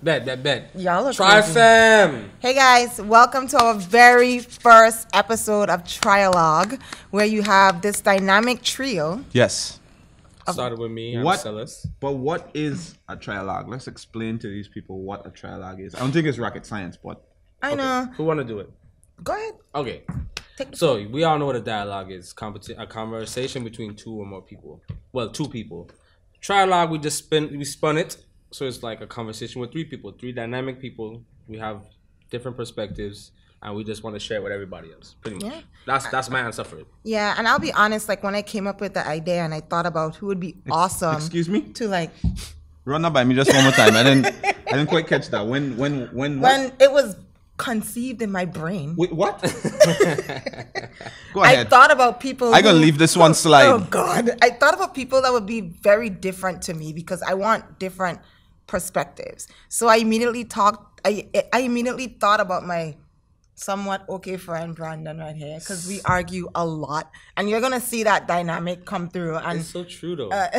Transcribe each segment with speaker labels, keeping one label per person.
Speaker 1: Bet.
Speaker 2: Y'all are
Speaker 1: Try
Speaker 2: crazy.
Speaker 1: fam.
Speaker 2: Hey guys, welcome to our very first episode of Trialogue, where you have this dynamic trio.
Speaker 3: Yes.
Speaker 1: Started with me. I'm
Speaker 3: What?
Speaker 1: Silas.
Speaker 3: But what is a trialogue? Let's explain to these people what a trialogue is. I don't think it's rocket science, but
Speaker 2: I know.
Speaker 1: Who want to do it?
Speaker 2: Go ahead.
Speaker 1: Okay.
Speaker 2: Take the
Speaker 1: So we all know what a dialogue is. A conversation between two or more people. Well, two people. Trialogue, we spun it. So it's like a conversation with three people, three dynamic people. We have different perspectives, and we just want to share it with everybody else. Pretty much.
Speaker 2: Yeah.
Speaker 1: That's my answer for it.
Speaker 2: Yeah, and I'll be honest, like when I came up with the idea and I thought about who would be awesome
Speaker 3: excuse me?
Speaker 2: to like
Speaker 3: run that by me just one more time. I didn't quite catch that. When what?
Speaker 2: when it was conceived in my brain.
Speaker 3: Wait, what? Go
Speaker 2: I
Speaker 3: ahead.
Speaker 2: thought about people.
Speaker 3: I'm gonna leave this one slide.
Speaker 2: Oh God! I thought about people that would be very different to me because I want different perspectives. So I immediately thought about my somewhat okay friend Brandon right here because we argue a lot, and you're gonna see that dynamic come through. And
Speaker 1: It's so true though. And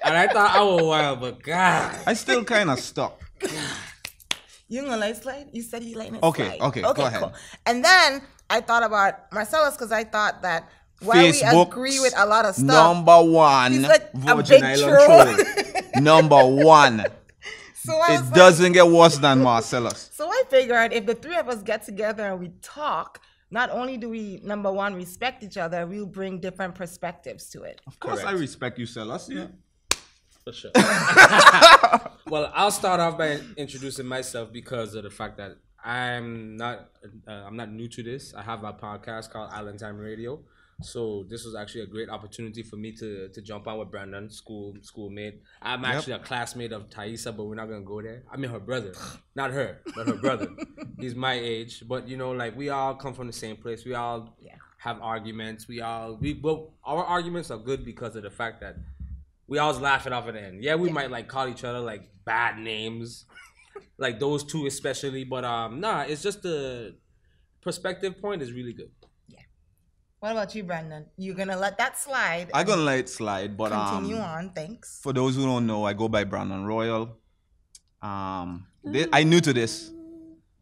Speaker 1: I thought I was wild, but God.
Speaker 3: I still kind of stuck.
Speaker 2: you gonna let it slide? You said you letting it
Speaker 3: Okay,
Speaker 2: slide.
Speaker 3: okay, go ahead.
Speaker 2: Cool. And then I thought about Marcellus because I thought that while we agree with a lot of stuff,
Speaker 3: Number one,
Speaker 2: he's like a
Speaker 3: Virgin
Speaker 2: big
Speaker 3: Island troll. Number one.
Speaker 2: so I was
Speaker 3: It
Speaker 2: like,
Speaker 3: doesn't get worse than Marcellus.
Speaker 2: So I figured if the three of us get together and we talk, not only do we, number one, respect each other, we'll bring different perspectives to it.
Speaker 3: Of course,
Speaker 1: Correct.
Speaker 3: I respect you, Sellers. Yeah.
Speaker 1: For sure. Well, I'll start off by introducing myself because of the fact that I'm not new to this. I have a podcast called Island Time Radio, so this was actually a great opportunity for me to jump on with Brandon, schoolmate. I'm actually a classmate of Thaisa, but we're not gonna go there. I mean her brother, not her, but her brother. He's my age, but like we all come from the same place. We all have arguments. Well, our arguments are good because of the fact that we always laugh it off at the end. Yeah, we might like call each other like bad names, like those two especially. But it's just the perspective point is really good.
Speaker 2: Yeah. What about you, Brandon? You're gonna let that slide?
Speaker 3: I'm gonna let it slide, but
Speaker 2: continue on. Thanks.
Speaker 3: for those who don't know, I go by Brandon Royal. I new to this.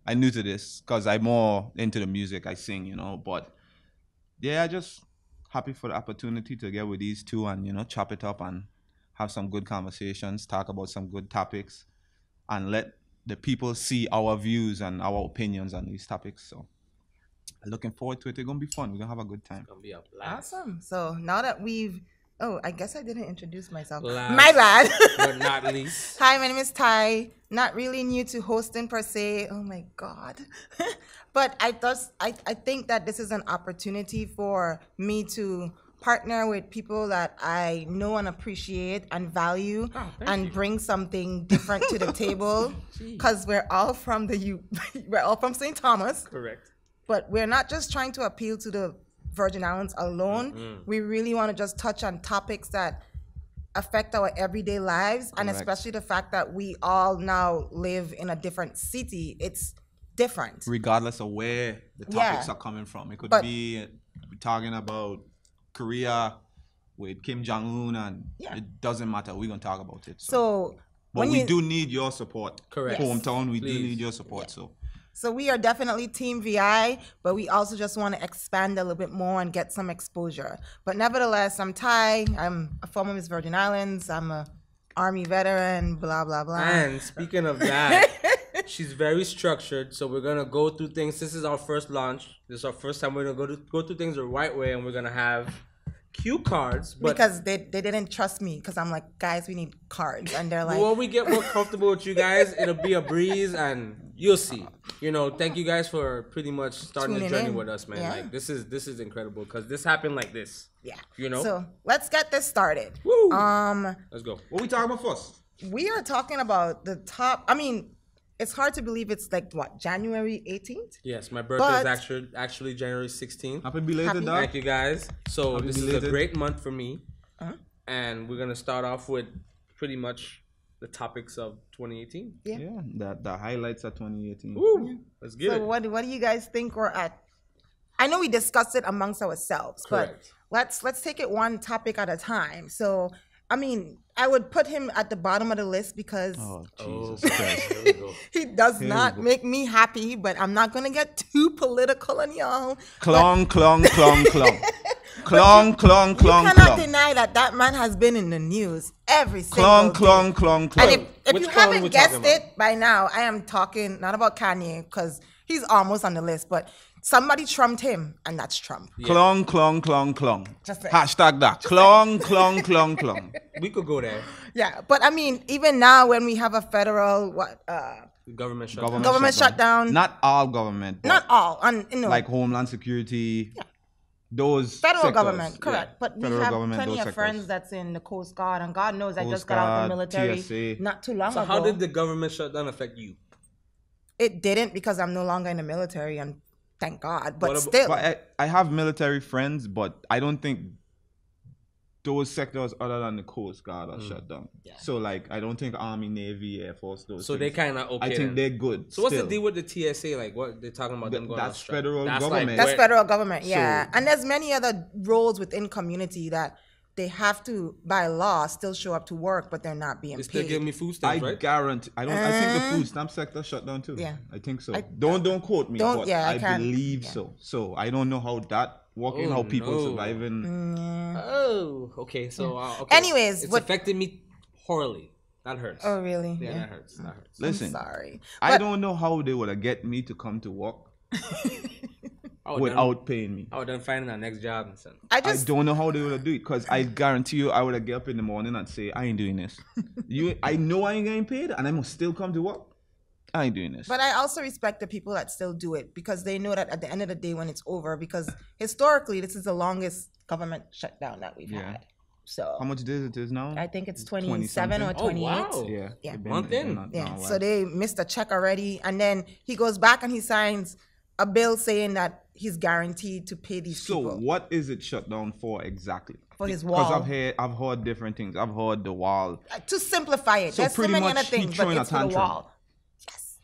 Speaker 3: Because I'm more into the music I sing, But yeah, I just happy for the opportunity to get with these two and chop it up and have some good conversations, talk about some good topics, and let the people see our views and our opinions on these topics. So looking forward to it. It's gonna be fun. We're gonna have a good time.
Speaker 1: It's gonna be a blast.
Speaker 2: Awesome. So now that I guess I didn't introduce myself.
Speaker 1: Last,
Speaker 2: My bad.
Speaker 1: but not least.
Speaker 2: Hi, my name is Ty. Not really new to hosting per se. Oh my God. But I think that this is an opportunity for me to partner with people that I know and appreciate and value and bring something different to the table. Because we're all from we're all from St. Thomas.
Speaker 1: Correct.
Speaker 2: But we're not just trying to appeal to the Virgin Islands alone. Mm-hmm. We really want to just touch on topics that affect our everyday lives.
Speaker 3: Correct.
Speaker 2: And especially the fact that we all now live in a different city. It's different.
Speaker 3: Regardless of where the topics are coming from. It could be we're talking about Korea with Kim Jong-un and it doesn't matter. We're going to talk about it. But we do need your support.
Speaker 1: Correct.
Speaker 2: Yes.
Speaker 3: Hometown, we do need your support.
Speaker 2: So we are definitely Team VI, but we also just want to expand a little bit more and get some exposure. But nevertheless, I'm Ty. I'm a former Miss Virgin Islands. I'm a Army veteran, blah, blah, blah.
Speaker 1: And speaking of that, she's very structured. So we're going to go through things. This is our first launch. This is our first time we're going to go through things the right way. And we're going to have cue cards.
Speaker 2: Because they didn't trust me because I'm like, guys, we need cards. And they're like...
Speaker 1: When we get more comfortable with you guys, it'll be a breeze and you'll see. Thank you guys for pretty much starting the journey with us, man.
Speaker 2: Yeah.
Speaker 1: Like this is incredible because this happened like this.
Speaker 2: Yeah.
Speaker 1: So
Speaker 2: let's get this started.
Speaker 1: Woo! Let's go.
Speaker 3: What we talking about first?
Speaker 2: We are talking about the top... I mean, it's hard to believe it's like, what, January 18th?
Speaker 1: Yes, my birthday is actually January 16th.
Speaker 3: Happy belated, dog.
Speaker 1: Thank you, guys. So
Speaker 3: Happy
Speaker 1: this
Speaker 3: belated.
Speaker 1: is a great month for me. And we're going to start off with pretty much the topics of 2018.
Speaker 3: Yeah, the highlights of 2018.
Speaker 1: Woo! Let's get it.
Speaker 2: So what do you guys think we're at? I know we discussed it amongst ourselves,
Speaker 1: Correct.
Speaker 2: but let's take it one topic at a time. So I mean, I would put him at the bottom of the list because
Speaker 3: Oh,
Speaker 1: Oh,
Speaker 3: Jesus Christ.
Speaker 1: here we go.
Speaker 2: he does
Speaker 3: Here we
Speaker 2: not
Speaker 3: go.
Speaker 2: make me happy, but I'm not going to get too political on y'all.
Speaker 3: Clong, clong, clong, clong. Clong, clong,
Speaker 2: You
Speaker 3: clong,
Speaker 2: cannot
Speaker 3: clong.
Speaker 2: deny that man has been in the news every single
Speaker 3: Clong,
Speaker 2: day.
Speaker 3: clong, clong, clong.
Speaker 2: And if
Speaker 1: Which
Speaker 2: you
Speaker 1: clone
Speaker 2: haven't
Speaker 1: we
Speaker 2: guessed
Speaker 1: talking about?
Speaker 2: it by now, I am talking not about Kanye because he's almost on the list, but somebody trumped him, and that's Trump.
Speaker 3: Clong, clong, clong, clong.
Speaker 2: Just saying.
Speaker 3: Hashtag that. Clong, clong, clong, clong.
Speaker 1: We could go there.
Speaker 2: Yeah, but I mean, even now when we have a federal
Speaker 1: Government shutdown.
Speaker 2: Government shutdown.
Speaker 3: Not all government. But
Speaker 2: not all, and
Speaker 3: like Homeland Security. Those
Speaker 2: federal
Speaker 3: sectors,
Speaker 2: government, correct.
Speaker 3: yeah.
Speaker 2: But we
Speaker 3: Federal
Speaker 2: have
Speaker 3: government,
Speaker 2: plenty
Speaker 3: those
Speaker 2: of friends
Speaker 3: sectors.
Speaker 2: that's in the Coast Guard, and God knows I
Speaker 3: Coast
Speaker 2: just got out of the
Speaker 3: Guard,
Speaker 2: military
Speaker 3: TSA.
Speaker 2: not too long
Speaker 1: So
Speaker 2: ago.
Speaker 1: how did the government shutdown affect you?
Speaker 2: It didn't because I'm no longer in the military, and thank God. But
Speaker 1: What about-
Speaker 2: still,
Speaker 3: But I have military friends, but I don't think those sectors other than the Coast Guard are shut down.
Speaker 2: Yeah.
Speaker 3: So like I don't think Army, Navy, Air Force, those
Speaker 1: So
Speaker 3: things.
Speaker 1: they kind of okay.
Speaker 3: I think
Speaker 1: then.
Speaker 3: they're good.
Speaker 1: So what's
Speaker 3: still.
Speaker 1: the deal with the TSA? Like what they're talking about them going on
Speaker 3: That's
Speaker 1: strike?
Speaker 3: federal
Speaker 1: That's
Speaker 3: government.
Speaker 2: that's
Speaker 1: where-
Speaker 2: federal government, yeah.
Speaker 3: So-
Speaker 2: And there's many other roles within community that they have to, by law, still show up to work, but they're not being
Speaker 1: They still
Speaker 2: paid.
Speaker 1: give me food
Speaker 3: I
Speaker 1: stamps, right?
Speaker 3: guarantee. I think the food stamp sector shut down too.
Speaker 2: Yeah.
Speaker 3: I think so.
Speaker 2: I-
Speaker 3: don't quote me.
Speaker 2: don't-
Speaker 3: but
Speaker 2: yeah, I
Speaker 3: I
Speaker 2: can't-
Speaker 3: believe
Speaker 2: yeah.
Speaker 3: so. So I don't know how that working,
Speaker 1: Oh,
Speaker 3: how people
Speaker 1: no.
Speaker 3: surviving.
Speaker 1: Oh, okay. So okay.
Speaker 2: Anyways,
Speaker 1: it's
Speaker 2: what-
Speaker 1: affected me poorly. That hurts.
Speaker 2: Oh, really?
Speaker 1: Yeah, that hurts. That hurts.
Speaker 3: Listen,
Speaker 2: I'm sorry.
Speaker 3: I
Speaker 2: But-
Speaker 3: don't know how they would have get me to come to work
Speaker 1: Oh,
Speaker 3: without paying me.
Speaker 1: Oh, then finding our next job and son.
Speaker 2: I
Speaker 3: I
Speaker 2: just
Speaker 3: don't know how they would have do it because I guarantee you I would have get up in the morning and say I ain't doing this. I know I ain't getting paid and I must still come to work. I ain't doing this.
Speaker 2: But I also respect the people that still do it because they know that at the end of the day when it's over, because historically this is the longest government shutdown that we've
Speaker 3: Yeah.
Speaker 2: had. So
Speaker 3: how much days it is now?
Speaker 2: I think it's
Speaker 3: 20
Speaker 2: 27 or
Speaker 3: something?
Speaker 2: 28.
Speaker 1: Oh, wow.
Speaker 3: Yeah.
Speaker 2: Yeah.
Speaker 3: it
Speaker 1: Month
Speaker 3: it
Speaker 1: in.
Speaker 3: not-
Speaker 2: Yeah.
Speaker 3: not a
Speaker 2: So
Speaker 3: while.
Speaker 2: they missed a check already. And then he goes back and he signs a bill saying that he's guaranteed to pay these
Speaker 3: So
Speaker 2: people
Speaker 3: what is it shut down for exactly?
Speaker 2: for his
Speaker 3: Because
Speaker 2: wall.
Speaker 3: I've heard different things. I've heard the wall.
Speaker 2: To simplify it.
Speaker 3: So
Speaker 2: There's so
Speaker 3: pretty
Speaker 2: many
Speaker 3: much
Speaker 2: other
Speaker 3: he
Speaker 2: things, but
Speaker 3: throwing a
Speaker 2: it's for the
Speaker 3: tantrum.
Speaker 2: wall. Yes.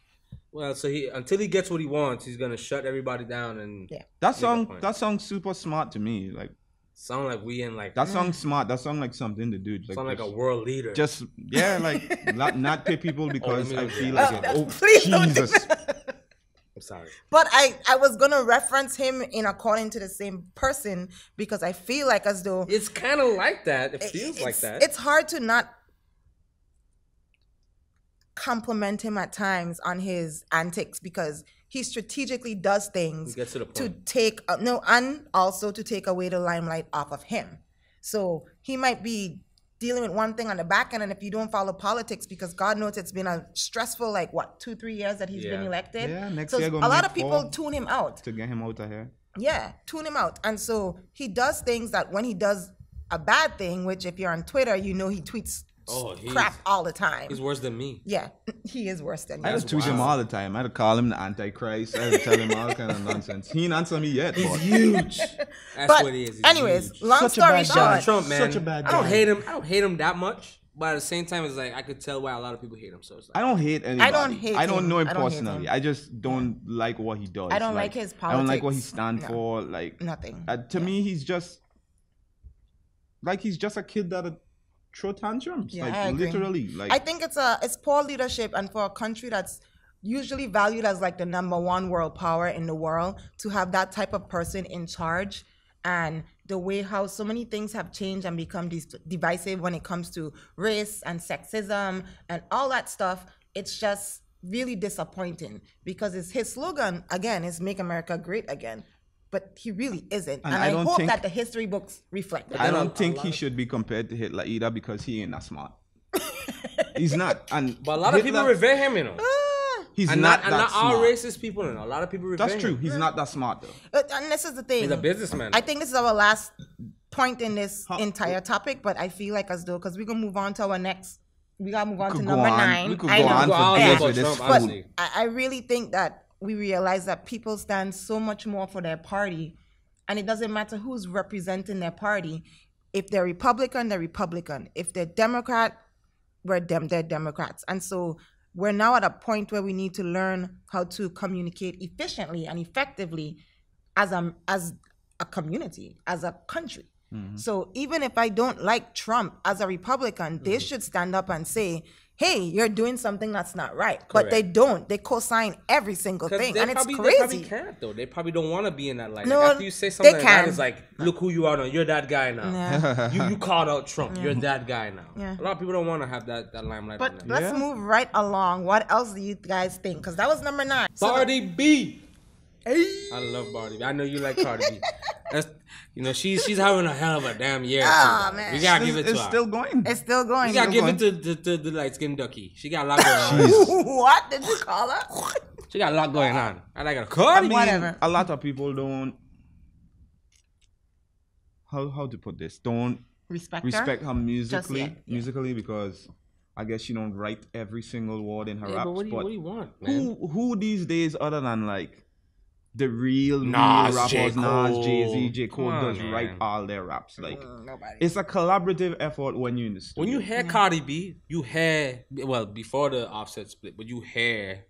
Speaker 1: Well, so until he gets what he wants, he's gonna shut everybody down and
Speaker 2: Yeah.
Speaker 3: That
Speaker 1: Make a
Speaker 3: song
Speaker 1: point.
Speaker 3: that song's super smart to me. Like
Speaker 1: sound like we in like
Speaker 3: that song's smart. That song like something to do.
Speaker 1: sound like a
Speaker 3: just-
Speaker 1: world leader.
Speaker 3: Just yeah, like not pay people because
Speaker 1: let me
Speaker 3: I
Speaker 1: look
Speaker 3: feel
Speaker 1: at
Speaker 3: like
Speaker 1: that.
Speaker 3: oh
Speaker 2: Please don't do
Speaker 3: Jesus.
Speaker 1: I'm sorry.
Speaker 2: But I was gonna reference him in according to the same person because I feel like as though
Speaker 1: It's kind of like that. It feels like that.
Speaker 2: It's hard to not compliment him at times on his antics because he strategically does things
Speaker 1: He gets to the
Speaker 2: to
Speaker 1: point.
Speaker 2: take and also to take away the limelight off of him. So he might be dealing with one thing on the back end, and if you don't follow politics, because God knows it's been a stressful 2-3 years that he's been
Speaker 1: Yeah.
Speaker 2: elected.
Speaker 3: Yeah, next
Speaker 2: so
Speaker 3: year
Speaker 2: a
Speaker 3: gonna
Speaker 2: lot
Speaker 3: be
Speaker 2: of people
Speaker 3: 4
Speaker 2: tune him out.
Speaker 3: to get him out of here.
Speaker 2: Yeah, tune him out. And so he does things that when he does a bad thing, which if you're on Twitter, you know he tweets
Speaker 1: Oh,
Speaker 2: crap all the time.
Speaker 1: He's worse than me.
Speaker 2: Yeah, he is worse than
Speaker 3: I
Speaker 2: you.
Speaker 3: had to tweet him
Speaker 1: wild.
Speaker 3: all the time. I had to call him the Antichrist. I had to tell him all kind of nonsense. He ain't answer me yet.
Speaker 1: He's
Speaker 3: but
Speaker 1: huge. That's
Speaker 2: But
Speaker 1: what he is. He's
Speaker 2: anyways,
Speaker 1: huge.
Speaker 2: long
Speaker 3: Such a
Speaker 2: story
Speaker 3: bad guy.
Speaker 2: short,
Speaker 1: Trump, man.
Speaker 3: Such a bad
Speaker 1: I don't
Speaker 3: guy.
Speaker 1: hate him. I don't hate him that much. But at the same time, it's like I could tell why a lot of people hate him. So it's like
Speaker 3: I don't hate anybody. I don't
Speaker 2: him.
Speaker 3: know him
Speaker 2: I don't hate
Speaker 3: personally.
Speaker 2: him.
Speaker 3: I just don't like what he does.
Speaker 2: I don't like his
Speaker 3: I don't like what he
Speaker 2: politics.
Speaker 3: stands
Speaker 2: No.
Speaker 3: for. Like
Speaker 2: nothing.
Speaker 3: to me, he's just a kid that throw tantrums.
Speaker 2: Yeah,
Speaker 3: like
Speaker 2: I agree.
Speaker 3: literally. Like
Speaker 2: I think it's poor leadership, and for a country that's usually valued as like the number one world power in the world, to have that type of person in charge, and the way how so many things have changed and become divisive when it comes to race and sexism and all that stuff, it's just really disappointing because it's his slogan again is "Make America Great Again." But he really isn't. And
Speaker 3: I
Speaker 2: I
Speaker 3: don't
Speaker 2: hope
Speaker 3: think-
Speaker 2: that the history books reflect that.
Speaker 3: I
Speaker 1: then
Speaker 3: don't
Speaker 1: a
Speaker 3: think
Speaker 1: lot
Speaker 3: he
Speaker 1: of-
Speaker 3: should be compared to Hitler either because he ain't that smart. He's not. And
Speaker 1: But a lot of people
Speaker 3: Hitler-
Speaker 1: revere him, you know.
Speaker 3: He's
Speaker 1: And
Speaker 3: not
Speaker 1: not,
Speaker 3: that
Speaker 1: and not all
Speaker 3: smart.
Speaker 1: racist people, you know. A lot of people revere
Speaker 3: That's true.
Speaker 1: him.
Speaker 3: He's not that smart though.
Speaker 2: And this is the thing.
Speaker 1: He's a businessman.
Speaker 2: I think this is our last point in this
Speaker 3: Huh?
Speaker 2: entire topic, but I feel like as though because we're gonna move on to our next, we gotta move on to
Speaker 3: Could go
Speaker 2: number
Speaker 3: on.
Speaker 2: 9.
Speaker 3: We could
Speaker 2: I
Speaker 3: go
Speaker 2: know.
Speaker 3: on
Speaker 1: Go
Speaker 3: for
Speaker 1: on
Speaker 3: days
Speaker 1: about
Speaker 3: with this
Speaker 1: Trump,
Speaker 3: food.
Speaker 1: honestly.
Speaker 2: I really think that we realize that people stand so much more for their party, and it doesn't matter who's representing their party. If they're Republican, they're Republican. If they're Democrat, they're Democrats. And so we're now at a point where we need to learn how to communicate efficiently and effectively as a community, as a country. So even if I don't like Trump as a Republican, they should stand up and say, hey, you're doing something that's not right. But they don't. They co-sign every single thing. And it's crazy.
Speaker 1: They probably can't, though. They probably don't want to be in that light.
Speaker 2: No,
Speaker 1: like after you say something
Speaker 2: they
Speaker 1: like that,
Speaker 2: can.
Speaker 1: it's like, look who you are now. You're that guy now.
Speaker 2: Yeah.
Speaker 1: You called out Trump. You're that guy now.
Speaker 2: Yeah.
Speaker 1: A lot of people don't want to have that limelight.
Speaker 2: But
Speaker 1: on them.
Speaker 2: let's move right along. What else do you guys think? Because that was number 9.
Speaker 1: Cardi B. I love Cardi B. I know you like Cardi B. That's, she's having a hell of a damn year.
Speaker 2: Oh,
Speaker 1: too.
Speaker 2: man.
Speaker 1: We gotta give it to
Speaker 3: It's
Speaker 1: her.
Speaker 3: still going.
Speaker 2: It's still going.
Speaker 1: We gotta give it to the light skinned ducky. She got a lot going on.
Speaker 2: What did you call her?
Speaker 1: She got a lot going on. I like her. Cardi B.
Speaker 2: Whatever.
Speaker 3: A lot of people don't. How to put this? Don't
Speaker 2: Respect
Speaker 3: her musically,
Speaker 2: yet, yeah.
Speaker 3: musically, because I guess she don't write every single word in her
Speaker 1: Hey,
Speaker 3: raps.
Speaker 1: but what do you want, man?
Speaker 3: Who these days, other than like the real
Speaker 1: Nas,
Speaker 3: rappers,
Speaker 1: J. Cole.
Speaker 3: Nas, Jay-Z, J. Cole
Speaker 1: Come on,
Speaker 3: does
Speaker 1: man.
Speaker 3: write all their raps. Like
Speaker 2: Nobody.
Speaker 3: it's a collaborative effort when you're in the studio.
Speaker 1: When you hear Cardi B, you hear, well, before the Offset split, but you hear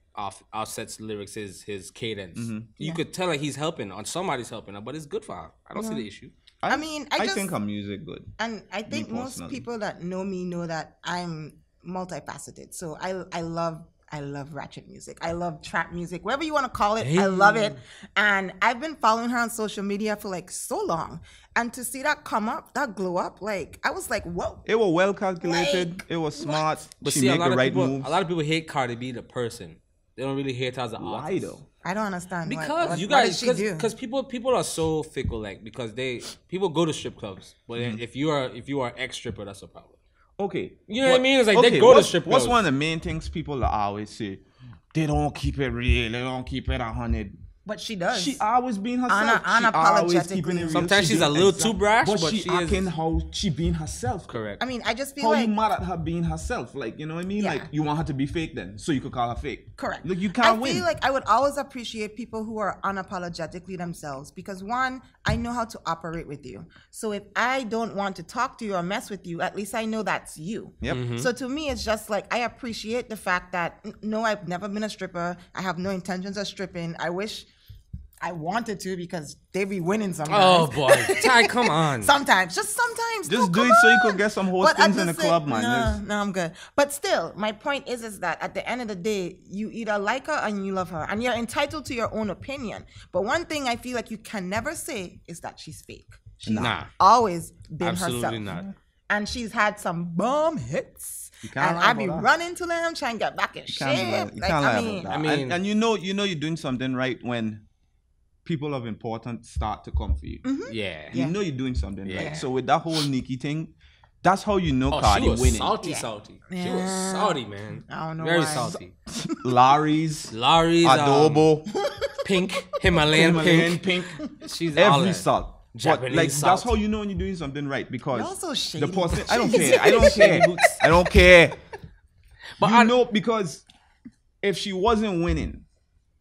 Speaker 1: Offset's lyrics, his cadence. You could tell that he's helping, or somebody's helping her, but it's good for her. I don't see the issue.
Speaker 2: I mean, I just
Speaker 3: think her music good.
Speaker 2: And I think most
Speaker 3: personally.
Speaker 2: people that know me know that I'm multifaceted. So I love ratchet music. I love trap music, whatever you want to call it. I love it. And I've been following her on social media for like so long. And to see that come up, that glow up, like I was like, whoa.
Speaker 3: It was well calculated. It was smart.
Speaker 1: But
Speaker 3: she
Speaker 1: see,
Speaker 3: make the right moves.
Speaker 1: a lot of people hate Cardi B, the person. They don't really hate her as an
Speaker 3: Why
Speaker 1: artist.
Speaker 3: though?
Speaker 2: I don't understand.
Speaker 1: Because
Speaker 2: what,
Speaker 1: you
Speaker 2: what
Speaker 1: guys,
Speaker 2: did she do?
Speaker 1: because people are so fickle, like because people go to strip clubs, but if you are ex stripper, that's a problem.
Speaker 3: Okay.
Speaker 1: You know what I mean? It's like they go to strip clubs.
Speaker 3: What's one of the main things people always say? They don't keep it real. They don't keep it 100.
Speaker 2: But she does.
Speaker 3: She always being herself.
Speaker 2: Unapologetically.
Speaker 1: Sometimes she's a little too brash,
Speaker 3: but
Speaker 1: but
Speaker 3: she
Speaker 1: she
Speaker 3: acting
Speaker 1: is
Speaker 3: how she being herself.
Speaker 1: correct.
Speaker 2: I mean, I just feel
Speaker 3: How
Speaker 2: like
Speaker 3: you mad at her being herself? Like, you know what I mean?
Speaker 2: Yeah.
Speaker 3: Like, you want her to be fake then, so you could call her fake.
Speaker 2: correct.
Speaker 3: Like, you can't win.
Speaker 2: I feel like I would always appreciate people who are unapologetically themselves because one, I know how to operate with you. So if I don't want to talk to you or mess with you, at least I know that's you.
Speaker 3: Yep.
Speaker 2: So to me, it's just like I appreciate the fact that no, I've never been a stripper. I have no intentions of stripping. I wish I wanted to because they be winning sometimes.
Speaker 1: Oh boy, Ty, come on.
Speaker 2: Sometimes.
Speaker 3: Just
Speaker 2: No,
Speaker 3: do
Speaker 2: come
Speaker 3: it so you
Speaker 2: on.
Speaker 3: could get some
Speaker 2: But
Speaker 3: hostings
Speaker 2: at
Speaker 3: in the
Speaker 2: the
Speaker 3: club,
Speaker 2: same-
Speaker 3: man.
Speaker 2: No, I'm good. But still, my point is that at the end of the day, you either like her and you love her, and you're entitled to your own opinion. But one thing I feel like you can never say is that she's fake. She's
Speaker 1: Nah.
Speaker 2: always been
Speaker 1: Absolutely
Speaker 2: herself.
Speaker 1: not.
Speaker 2: And she's had some bomb hits.
Speaker 3: can't
Speaker 2: And
Speaker 3: lie
Speaker 2: I be
Speaker 3: about that.
Speaker 2: running to them trying to get back in
Speaker 3: You can't
Speaker 2: shape.
Speaker 3: lie- you
Speaker 2: Like,
Speaker 3: can't lie
Speaker 2: I
Speaker 3: about
Speaker 2: mean,
Speaker 3: that.
Speaker 1: I mean-
Speaker 3: and you know you're doing something right when people of importance start to come for you.
Speaker 1: Yeah.
Speaker 3: You know you're doing something
Speaker 1: Yeah.
Speaker 3: right. So with that whole Nikki thing, that's how you know
Speaker 1: Oh,
Speaker 3: Cardi
Speaker 1: she was
Speaker 3: winning.
Speaker 1: salty.
Speaker 2: Yeah.
Speaker 1: She was salty, man.
Speaker 2: I don't know
Speaker 1: Very
Speaker 2: why.
Speaker 1: salty.
Speaker 3: Larry's,
Speaker 1: Larry's
Speaker 3: adobo,
Speaker 1: pink, Himalayan
Speaker 3: Himalayan
Speaker 1: pink.
Speaker 3: pink,
Speaker 1: She's all
Speaker 3: every
Speaker 1: that.
Speaker 3: salt. But
Speaker 1: Japanese
Speaker 3: like
Speaker 1: salt.
Speaker 3: that's how you know when you're doing something right because
Speaker 2: You're so shady.
Speaker 3: the person. I don't care. I don't care. I don't care.
Speaker 1: But
Speaker 3: you
Speaker 1: I-
Speaker 3: know because if she wasn't winning,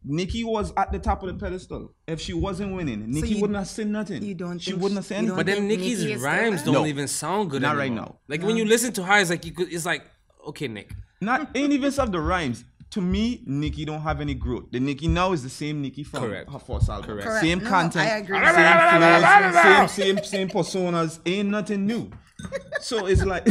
Speaker 3: Nikki was at the top of the pedestal. If she wasn't winning, Nikki
Speaker 2: you-
Speaker 3: wouldn't have said nothing.
Speaker 2: you don't
Speaker 3: She
Speaker 2: think
Speaker 3: wouldn't have said
Speaker 2: you don't
Speaker 3: anything.
Speaker 1: But then
Speaker 2: think
Speaker 1: Nicki's
Speaker 2: Nicki is
Speaker 1: rhymes
Speaker 2: still
Speaker 1: don't
Speaker 3: No.
Speaker 1: even sound good
Speaker 3: Not
Speaker 1: anymore.
Speaker 3: right now.
Speaker 1: Like when you listen to her, it's like, okay, Nick.
Speaker 3: Not ain't even of the rhymes. To me, Nikki don't have any growth. The Nikki now is the same Nikki from
Speaker 1: Correct.
Speaker 3: her first album.
Speaker 1: Correct.
Speaker 2: Correct.
Speaker 3: Same
Speaker 2: No,
Speaker 3: content,
Speaker 2: I agree.
Speaker 3: same flows, same personas. Ain't nothing new. So it's like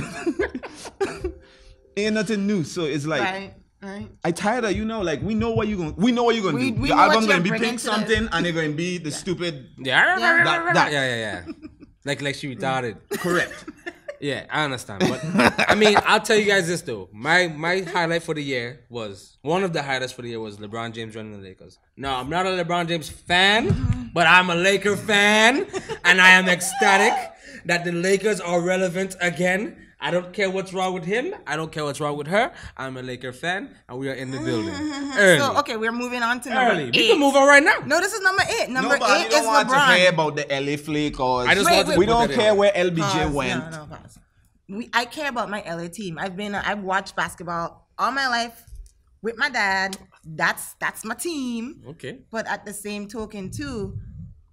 Speaker 3: ain't nothing new. So it's like
Speaker 2: Right.
Speaker 3: I tired of like we know what you're gonna do.
Speaker 2: We
Speaker 3: The
Speaker 2: know what
Speaker 3: album's
Speaker 2: you're
Speaker 3: gonna be
Speaker 2: bringing
Speaker 3: pink
Speaker 2: to the-
Speaker 3: something and they're gonna be the stupid
Speaker 1: Yeah.
Speaker 3: that.
Speaker 1: Yeah. Like she retarded.
Speaker 3: correct.
Speaker 1: Yeah, I understand. But I mean, I'll tell you guys this though. My highlight for the year was one of the highlights for the year was LeBron James running the Lakers. No, I'm not a LeBron James fan, but I'm a Laker fan, and I am ecstatic that the Lakers are relevant again. I don't care what's wrong with him. I don't care what's wrong with her. I'm a Laker fan, and we are in the building early.
Speaker 2: So, okay, we're moving on to number
Speaker 1: Early.
Speaker 2: 8.
Speaker 1: We can move on right now.
Speaker 2: No, this is number 8. Number
Speaker 3: Nobody
Speaker 2: 8
Speaker 3: don't
Speaker 2: is
Speaker 3: want to
Speaker 2: LeBron.
Speaker 3: hear about the LA Flakers.
Speaker 1: I just
Speaker 2: Wait,
Speaker 1: want to
Speaker 2: wait.
Speaker 3: we
Speaker 1: put
Speaker 3: don't
Speaker 1: that in.
Speaker 3: care where LBJ
Speaker 2: Pause.
Speaker 3: went.
Speaker 2: No, pause. I care about my LA team. I've watched basketball all my life with my dad. That's my team.
Speaker 1: Okay.
Speaker 2: But at the same token, too,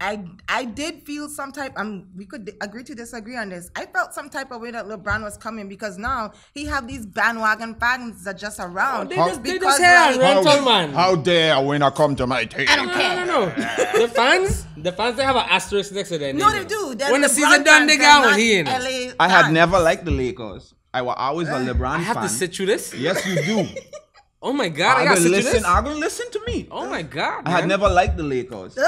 Speaker 2: I did feel some type. We could agree to disagree on this. I felt some type of way that LeBron was coming because now he have these bandwagon fans that just around.
Speaker 1: They just say rental man.
Speaker 3: How dare when I come to my team?
Speaker 2: I don't care.
Speaker 1: No. The fans, they have an asterisk next to their name.
Speaker 2: No, they do. They're
Speaker 1: When the
Speaker 2: LeBron
Speaker 1: season done, they
Speaker 2: fans,
Speaker 1: got
Speaker 2: they're
Speaker 1: one. He in
Speaker 2: not
Speaker 1: it.
Speaker 2: LA
Speaker 3: I had
Speaker 2: fans.
Speaker 3: never liked the Lakers. I was always a LeBron
Speaker 1: I have
Speaker 3: fan.
Speaker 1: to sit through this.
Speaker 3: Yes, you do.
Speaker 1: Oh my god, I got to sit through this.
Speaker 3: I'm gonna listen to me.
Speaker 1: Oh my god,
Speaker 3: I had
Speaker 1: man.
Speaker 3: never liked the Lakers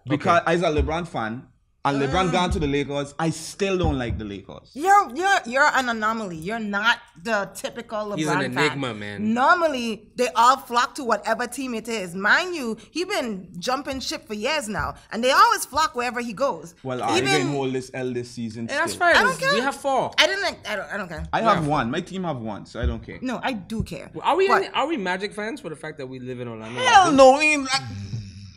Speaker 3: because I was a LeBron fan, and LeBron gone to the Lakers. I still don't like the Lakers.
Speaker 2: You're an anomaly. You're not the typical LeBron
Speaker 1: He's an
Speaker 2: fan.
Speaker 1: enigma, man.
Speaker 2: Normally, they all flock to whatever team it is. Mind you, he been jumping ship for years now, and they always flock wherever he goes.
Speaker 3: Well, I didn't hold this L this season.
Speaker 1: Yeah, that's
Speaker 3: still.
Speaker 1: fine.
Speaker 2: I don't care.
Speaker 1: We have 4.
Speaker 2: I don't care.
Speaker 3: I have one. My team have one, so I don't care.
Speaker 2: No, I do care.
Speaker 1: Are we
Speaker 2: But-
Speaker 1: are we Magic fans for the fact that we live in Orlando?
Speaker 3: Hell no.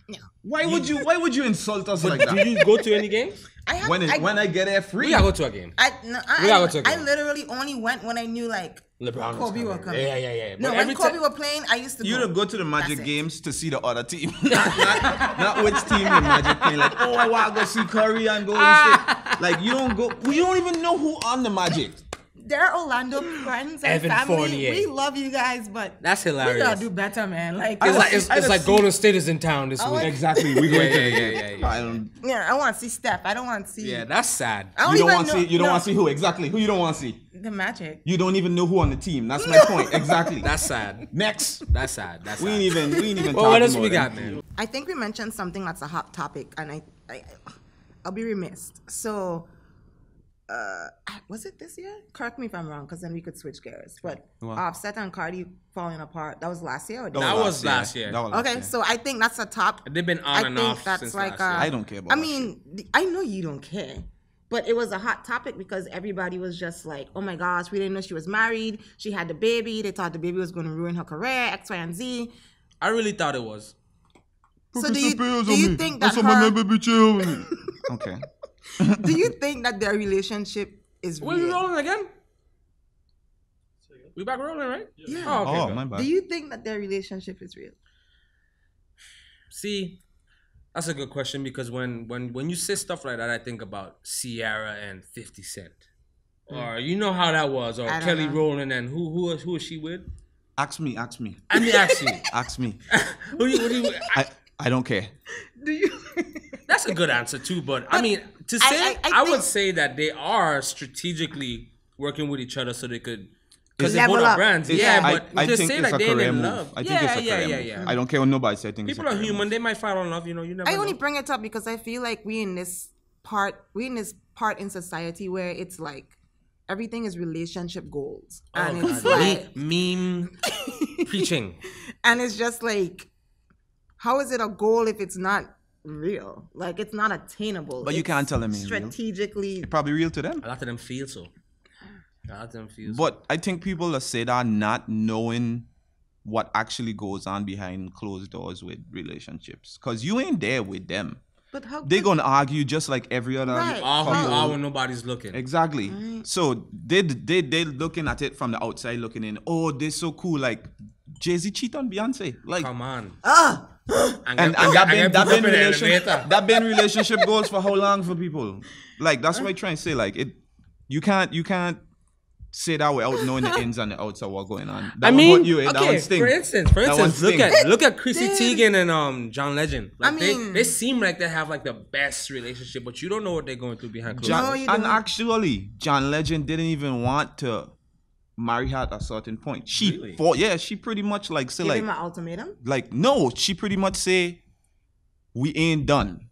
Speaker 2: No.
Speaker 3: Why would you insult us like
Speaker 1: Do
Speaker 3: that?
Speaker 1: you go to any games?
Speaker 2: I have,
Speaker 3: When I get there free?
Speaker 1: We gotta go to a game.
Speaker 2: I
Speaker 1: We gotta go to a
Speaker 2: I
Speaker 1: game.
Speaker 2: literally only went when I knew like
Speaker 1: LeBron was
Speaker 2: Kobe were
Speaker 1: coming.
Speaker 2: coming.
Speaker 1: Yeah.
Speaker 2: No,
Speaker 1: But
Speaker 2: when
Speaker 1: every
Speaker 2: Kobe
Speaker 1: ti-
Speaker 2: were playing, I used to
Speaker 3: You
Speaker 2: go.
Speaker 3: to go to the Magic
Speaker 2: That's it.
Speaker 3: games to see the other team, not which team the Magic playing. Like, oh, I want to go see Curry and Golden State. Like, you don't go. We don't even know who on the Magic.
Speaker 2: They're Orlando friends and
Speaker 1: Evan
Speaker 2: family.
Speaker 1: Fournier.
Speaker 2: We love you guys, but
Speaker 1: That's
Speaker 2: we
Speaker 1: hilarious.
Speaker 2: gotta do better, man. Like,
Speaker 1: It's like Golden State is in town this week.
Speaker 3: Exactly. We going to.
Speaker 1: Yeah.
Speaker 3: I don't.
Speaker 2: yeah, I want to see Steph. I don't want to see.
Speaker 1: Yeah, that's sad.
Speaker 2: I don't
Speaker 3: You don't
Speaker 2: even
Speaker 3: want to
Speaker 2: know-
Speaker 3: see. You don't
Speaker 2: no,
Speaker 3: want to see who exactly. Who you don't want to see.
Speaker 2: the Magic.
Speaker 3: You don't even know who on the team. That's my point. Exactly.
Speaker 1: That's sad.
Speaker 3: Next.
Speaker 1: That's sad. That's sad.
Speaker 3: We ain't even.
Speaker 1: Well, what
Speaker 3: talking
Speaker 1: else we
Speaker 3: about
Speaker 1: got,
Speaker 3: anything.
Speaker 1: man?
Speaker 2: I think we mentioned something that's a hot topic, and I'll be remiss. So, was it this year? Correct me if I'm wrong, because then we could switch gears. But
Speaker 3: What?
Speaker 2: Offset and Cardi falling apart. That was last year. Or this
Speaker 1: That
Speaker 2: year?
Speaker 1: was last year.
Speaker 3: That was last
Speaker 2: Okay,
Speaker 3: year.
Speaker 2: so I think that's a top.
Speaker 1: They've been on
Speaker 2: I
Speaker 1: and
Speaker 2: think
Speaker 1: off
Speaker 2: that's
Speaker 1: since
Speaker 2: like
Speaker 1: last year.
Speaker 3: I don't care about
Speaker 2: I
Speaker 3: that
Speaker 2: mean, I know you don't care, but it was a hot topic because everybody was just like, "Oh my gosh, we didn't know she was married. She had the baby. They thought the baby was going to ruin her career. X, Y, and Z."
Speaker 1: I really thought it was.
Speaker 2: So do you think that her,
Speaker 3: Okay.
Speaker 2: do you think that their relationship is
Speaker 1: Were we
Speaker 2: real?
Speaker 1: rolling again? We back rolling, right?
Speaker 2: Yeah.
Speaker 1: Oh, okay.
Speaker 3: Oh,
Speaker 1: good.
Speaker 3: my bad.
Speaker 2: Do you think that their relationship is real?
Speaker 1: See, that's a good question because when you say stuff like that, I think about Ciara and 50 Cent. Or you know how that was, or
Speaker 2: I don't
Speaker 1: Kelly
Speaker 2: know.
Speaker 1: Rowland and who is she with?
Speaker 3: Ask me.
Speaker 1: I mean, actually,
Speaker 3: Ask me.
Speaker 1: who do you,
Speaker 3: I don't care.
Speaker 2: Do you?
Speaker 1: that's a good answer too. But I mean, to say,
Speaker 2: I
Speaker 1: I would
Speaker 2: think-
Speaker 1: say that they are strategically working with each other so they could. Because they
Speaker 2: Level
Speaker 1: both are
Speaker 2: up.
Speaker 1: brands,
Speaker 3: It's-
Speaker 1: yeah.
Speaker 3: I-
Speaker 1: But
Speaker 3: I
Speaker 1: to
Speaker 3: think
Speaker 1: say
Speaker 3: it's
Speaker 1: like
Speaker 3: a
Speaker 1: they ain't
Speaker 3: career
Speaker 1: in
Speaker 3: move.
Speaker 1: love,
Speaker 3: I think it's a career move.
Speaker 1: yeah.
Speaker 3: I don't care what nobody says. I think
Speaker 1: People
Speaker 3: it's a
Speaker 1: are
Speaker 3: career
Speaker 1: human;
Speaker 3: move.
Speaker 1: they might fall in love. You never.
Speaker 2: I only
Speaker 1: know.
Speaker 2: bring it up because I feel like we're in this part in society where it's like everything is relationship goals, and it's like,
Speaker 1: meme preaching.
Speaker 2: and it's just like, how is it a goal if it's not real? Like it's not attainable.
Speaker 3: But you
Speaker 2: It's
Speaker 3: can't tell them it's real.
Speaker 2: strategically.
Speaker 3: Probably real to them.
Speaker 1: A lot of them feel so. A lot of them feel so.
Speaker 3: But I think people that say that not knowing what actually goes on behind closed doors with relationships. Because you ain't there with them.
Speaker 2: But how?
Speaker 3: They're going to argue just like every other
Speaker 2: Right.
Speaker 1: All who you
Speaker 3: couple.
Speaker 1: are when nobody's looking.
Speaker 3: Exactly. So they looking at it from the outside looking in. Oh, they're so cool. Like Jay-Z cheat on Beyonce. Like
Speaker 1: Come on.
Speaker 3: and that been relationship goals for how long for people? Like that's what I'm trying to say. Like you can't say that without knowing the ins and the outs of what's going on. That
Speaker 1: I
Speaker 3: one
Speaker 1: mean,
Speaker 3: hurt you, that
Speaker 1: okay.
Speaker 3: one sting.
Speaker 1: For instance,
Speaker 3: That one sting.
Speaker 1: look at Chrissy Teigen and John Legend. Like
Speaker 2: I mean-
Speaker 1: they seem like they have like the best relationship, but you don't know what they're going through behind closed
Speaker 3: John,
Speaker 1: doors.
Speaker 2: you
Speaker 3: and
Speaker 2: don't.
Speaker 3: actually, John Legend didn't even want to marry her at a certain point. She
Speaker 1: Really?
Speaker 3: fought. Yeah, she pretty much like say
Speaker 2: Give
Speaker 3: like
Speaker 2: him an ultimatum.
Speaker 3: no. She pretty much say we ain't done.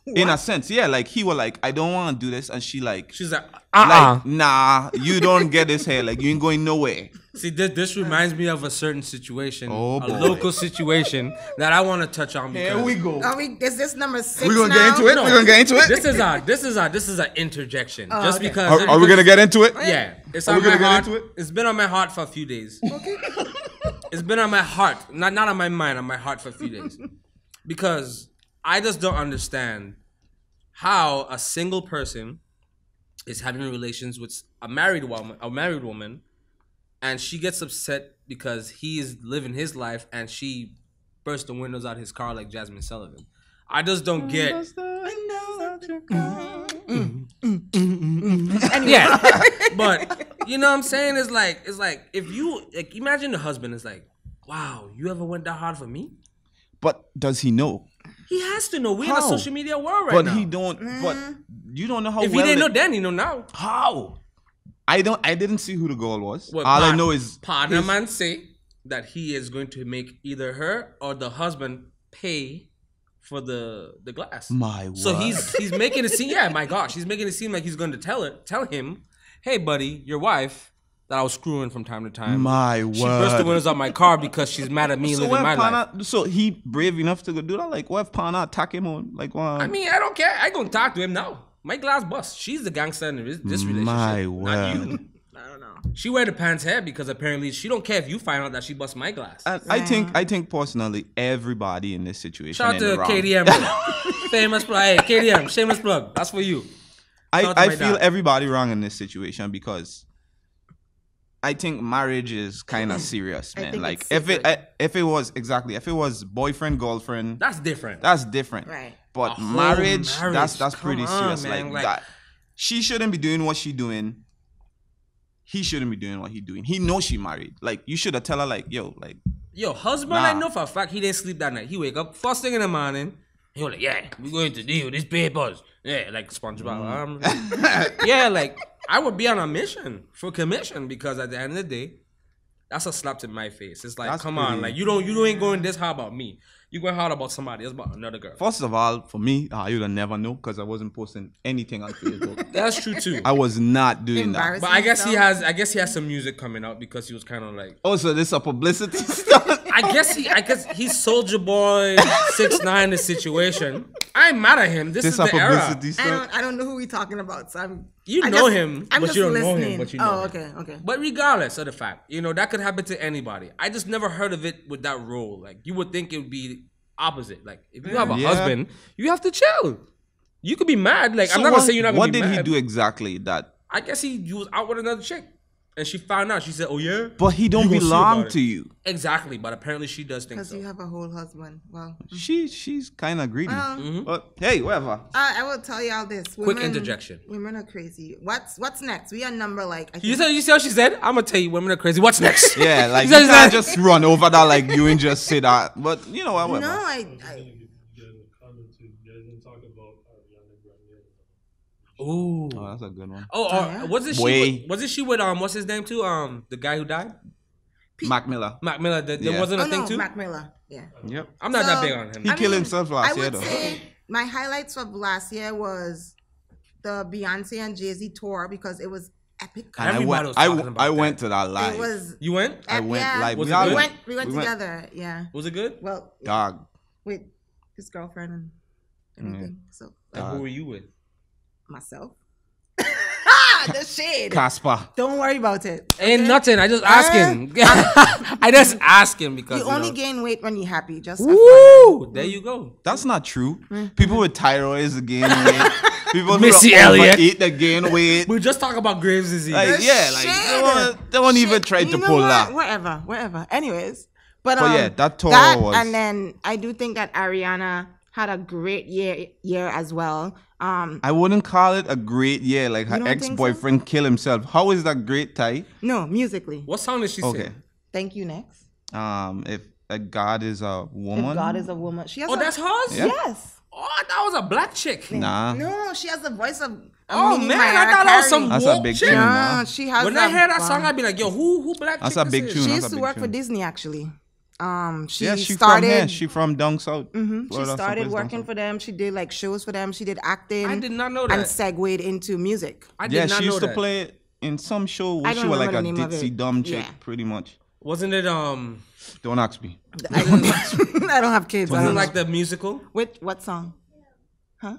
Speaker 3: In a sense, yeah. Like he was like, I don't want to do this, and she like,
Speaker 1: She's like,
Speaker 3: like, nah, you don't get this here. Like you ain't going nowhere.
Speaker 1: See, this reminds me of a certain situation,
Speaker 3: Oh,
Speaker 1: a
Speaker 3: boy.
Speaker 1: local situation that I want to touch on. Because
Speaker 3: go.
Speaker 2: Is this number 6
Speaker 3: We're gonna
Speaker 2: now?
Speaker 3: get into it.
Speaker 1: No.
Speaker 3: We're gonna get into it.
Speaker 1: This is an interjection. Just
Speaker 2: okay.
Speaker 1: because
Speaker 3: Are we gonna get into it?
Speaker 1: Yeah, it's
Speaker 3: Are
Speaker 1: on
Speaker 3: we
Speaker 1: my
Speaker 3: gonna get
Speaker 1: heart.
Speaker 3: into it?
Speaker 1: It's been on my heart for a few days. Okay. It's been on my heart, not on my mind, on my heart for a few days, because I just don't understand how a single person is having relations with a married woman, and she gets upset because he is living his life and she burst the windows out his car like Jasmine Sullivan. I just don't get. Yeah, but you know what I'm saying? It's like if you like, imagine the husband is like, wow, you ever went that hard for me?
Speaker 3: But does he know?
Speaker 1: He has to know. We're in a
Speaker 3: How?
Speaker 1: social media world right
Speaker 3: But
Speaker 1: now.
Speaker 3: he don't. But you don't know how.
Speaker 1: If he didn't know then, he know now.
Speaker 3: How? I didn't see who the girl was.
Speaker 1: Well,
Speaker 3: All I know is
Speaker 1: partner man say that he is going to make either her or the husband pay for the glass.
Speaker 3: My word.
Speaker 1: So he's making it seem, yeah, my gosh, he's making it seem like he's going to tell him, hey buddy, your wife that I was screwing from time to time.
Speaker 3: My
Speaker 1: She burst the
Speaker 3: word.
Speaker 1: windows out my car because she's mad at me living my life.
Speaker 3: So he brave enough to go do that? Like, what if Pana attack him on? Like, what?
Speaker 1: I mean, I don't care. I gonna talk to him now. My glass bust. She's the gangster in this relationship.
Speaker 3: My
Speaker 1: Not
Speaker 3: word.
Speaker 1: you. I don't know. She wear the pants hair because apparently she don't care if you find out that she bust my glass.
Speaker 3: I think personally, everybody in this situation.
Speaker 1: Shout out to
Speaker 3: wrong.
Speaker 1: KDM. Famous plug. Hey, KDM, shameless plug. That's for you.
Speaker 3: I feel everybody wrong in this situation because I think marriage is kind of serious, man. Like if it was boyfriend girlfriend,
Speaker 1: that's different.
Speaker 3: That's different.
Speaker 2: Right.
Speaker 3: But marriage, that's
Speaker 1: Come
Speaker 3: pretty
Speaker 1: on,
Speaker 3: serious.
Speaker 1: man.
Speaker 3: Like that. She shouldn't be doing what she doing. He shouldn't be doing what he doing. He knows she married. Like you should have tell her like, yo,
Speaker 1: husband,
Speaker 3: nah.
Speaker 1: I know for a fact he didn't sleep that night. He wake up first thing in the morning. He was like, yeah, we're going to deal with these papers. Yeah, like SpongeBob. Yeah, like I would be on a mission for commission because at the end of the day, that's a slap to my face. It's like,
Speaker 3: That's
Speaker 1: come
Speaker 3: pretty-
Speaker 1: on, like you ain't going this hard about me. You going hard about somebody else, about another girl.
Speaker 3: First of all, for me, you'd have never know because I wasn't posting anything on Facebook.
Speaker 1: That's true too.
Speaker 3: I was not doing that.
Speaker 2: Embarrassing.
Speaker 1: But I guess he has some music coming out because he was kind of like.
Speaker 3: Also, this a publicity stuff.
Speaker 1: I guess he's Soldier Boy 6ix9ine the situation. I ain't mad at him. This is
Speaker 3: a
Speaker 1: the era.
Speaker 3: publicity stuff.
Speaker 2: I don't know who we talking about. So
Speaker 1: I'm
Speaker 2: just
Speaker 1: you don't know him, but you know him.
Speaker 2: Okay.
Speaker 1: But regardless of the fact, that could happen to anybody. I just never heard of it with that role. Like you would think it would be opposite. Like if you have a husband, you have to chill. You could be mad. Like I'm not gonna say you're not gonna be mad.
Speaker 3: What did he do exactly that?
Speaker 1: I guess he was out with another chick. And she found out. She said, "Oh yeah."
Speaker 3: But he don't
Speaker 1: You gonna see
Speaker 3: belong
Speaker 1: about it.
Speaker 3: to you.
Speaker 1: Exactly, but apparently she does think
Speaker 2: Because
Speaker 1: so.
Speaker 2: you have a whole husband. Well,
Speaker 3: She's kind of greedy.
Speaker 1: Mm-hmm.
Speaker 3: But hey, whatever.
Speaker 2: I will tell y'all this.
Speaker 1: Quick interjection.
Speaker 2: Women are crazy. What's next? We are number like. I
Speaker 1: You
Speaker 2: think,
Speaker 1: see what she said? I'm gonna tell you, women are crazy. What's next?
Speaker 3: Yeah, like
Speaker 1: You
Speaker 3: you
Speaker 1: said
Speaker 3: can't
Speaker 1: that.
Speaker 3: just run over that like you and just say that. But you know what? Whatever.
Speaker 2: no, I
Speaker 4: talk about Ariana Grande.
Speaker 1: Ooh.
Speaker 3: Oh, that's a good one.
Speaker 2: yeah?
Speaker 1: Wasn't she with what's his name too? The guy who died?
Speaker 3: Mac Miller.
Speaker 1: Mac Miller. There
Speaker 3: Yeah.
Speaker 1: wasn't a thing
Speaker 2: no,
Speaker 1: too?
Speaker 2: Mac Miller. Yeah.
Speaker 3: Yep.
Speaker 1: I'm not
Speaker 2: So,
Speaker 1: that big on him.
Speaker 3: He killed himself last year
Speaker 2: I
Speaker 3: though.
Speaker 2: would say my highlights of last year was the Beyonce and Jay-Z tour because it was epic.
Speaker 3: And
Speaker 1: Everybody was
Speaker 3: I
Speaker 1: talking
Speaker 3: went.
Speaker 1: about
Speaker 3: I
Speaker 1: that.
Speaker 3: went to that live.
Speaker 2: It was.
Speaker 1: You went?
Speaker 3: I went
Speaker 2: yeah.
Speaker 3: live.
Speaker 1: Was
Speaker 3: We
Speaker 1: it
Speaker 3: all
Speaker 1: good?
Speaker 2: We went together. Yeah.
Speaker 1: Was it good?
Speaker 2: Well,
Speaker 3: Dog.
Speaker 2: with his girlfriend and everything. So
Speaker 1: And who were you with?
Speaker 2: myself. The shade.
Speaker 3: Casper.
Speaker 2: Don't worry about it.
Speaker 1: Ain't nothing. I just asking. I just asking because
Speaker 2: You only gain weight when you're happy. Just
Speaker 1: Woo! There you go.
Speaker 3: That's not true. People with thyroids gain weight. People
Speaker 1: Missy
Speaker 3: who
Speaker 1: Elliott.
Speaker 3: eat they gain weight.
Speaker 1: We just talk about Graves' disease.
Speaker 3: Like yeah, like they won't even try to pull that.
Speaker 2: Whatever. Anyways, but
Speaker 3: yeah, that tour was.
Speaker 2: and then I do think that Ariana had a great year as well.
Speaker 3: I wouldn't call it a great year. Like her
Speaker 2: don't think so?
Speaker 3: ex-boyfriend killed himself. How is that great, Ty?
Speaker 2: No, musically.
Speaker 1: What song did she
Speaker 3: Okay.
Speaker 1: sing?
Speaker 2: Thank you. Next.
Speaker 3: If a God is a woman.
Speaker 2: If God is a woman, she has.
Speaker 1: Oh, that's hers?
Speaker 3: Yeah.
Speaker 2: Yes.
Speaker 1: Oh, that was a black chick.
Speaker 3: Nah.
Speaker 2: No, she has the voice of.
Speaker 1: Oh,
Speaker 2: mini
Speaker 1: man, I
Speaker 2: Mariah
Speaker 1: thought that was
Speaker 2: Carey.
Speaker 1: some
Speaker 3: That's a
Speaker 1: woke
Speaker 3: big
Speaker 1: chick.
Speaker 3: tune.
Speaker 2: No, she has.
Speaker 1: When I hear that
Speaker 2: wow.
Speaker 1: song, I'd be like, yo, who black
Speaker 3: That's
Speaker 1: chick
Speaker 3: a big
Speaker 1: this
Speaker 3: tune.
Speaker 1: is?
Speaker 2: She
Speaker 3: That's
Speaker 2: used
Speaker 3: a
Speaker 2: to
Speaker 3: big
Speaker 2: work for
Speaker 3: tune.
Speaker 2: Disney actually. She
Speaker 3: Yeah, she
Speaker 2: started.
Speaker 3: from here. She from down south.
Speaker 2: She
Speaker 3: Florida,
Speaker 2: started
Speaker 3: someplace
Speaker 2: working
Speaker 3: down
Speaker 2: for them. She did like shows for them. She did acting.
Speaker 1: I did not know
Speaker 2: And
Speaker 1: that.
Speaker 2: segued into music.
Speaker 1: I
Speaker 3: south.
Speaker 1: did
Speaker 3: Yeah,
Speaker 1: not
Speaker 3: she
Speaker 1: know
Speaker 3: used to
Speaker 1: that.
Speaker 3: play in some show.
Speaker 2: I
Speaker 3: She
Speaker 2: don't
Speaker 3: was like a
Speaker 2: remember the name of
Speaker 3: ditzy
Speaker 2: it.
Speaker 3: dumb chick,
Speaker 2: Yeah.
Speaker 3: pretty much.
Speaker 1: Wasn't it
Speaker 3: Don't ask me.
Speaker 2: I don't have kids. I
Speaker 1: wasn't
Speaker 2: don't
Speaker 1: it
Speaker 2: know.
Speaker 1: like the musical?
Speaker 2: What song? Huh?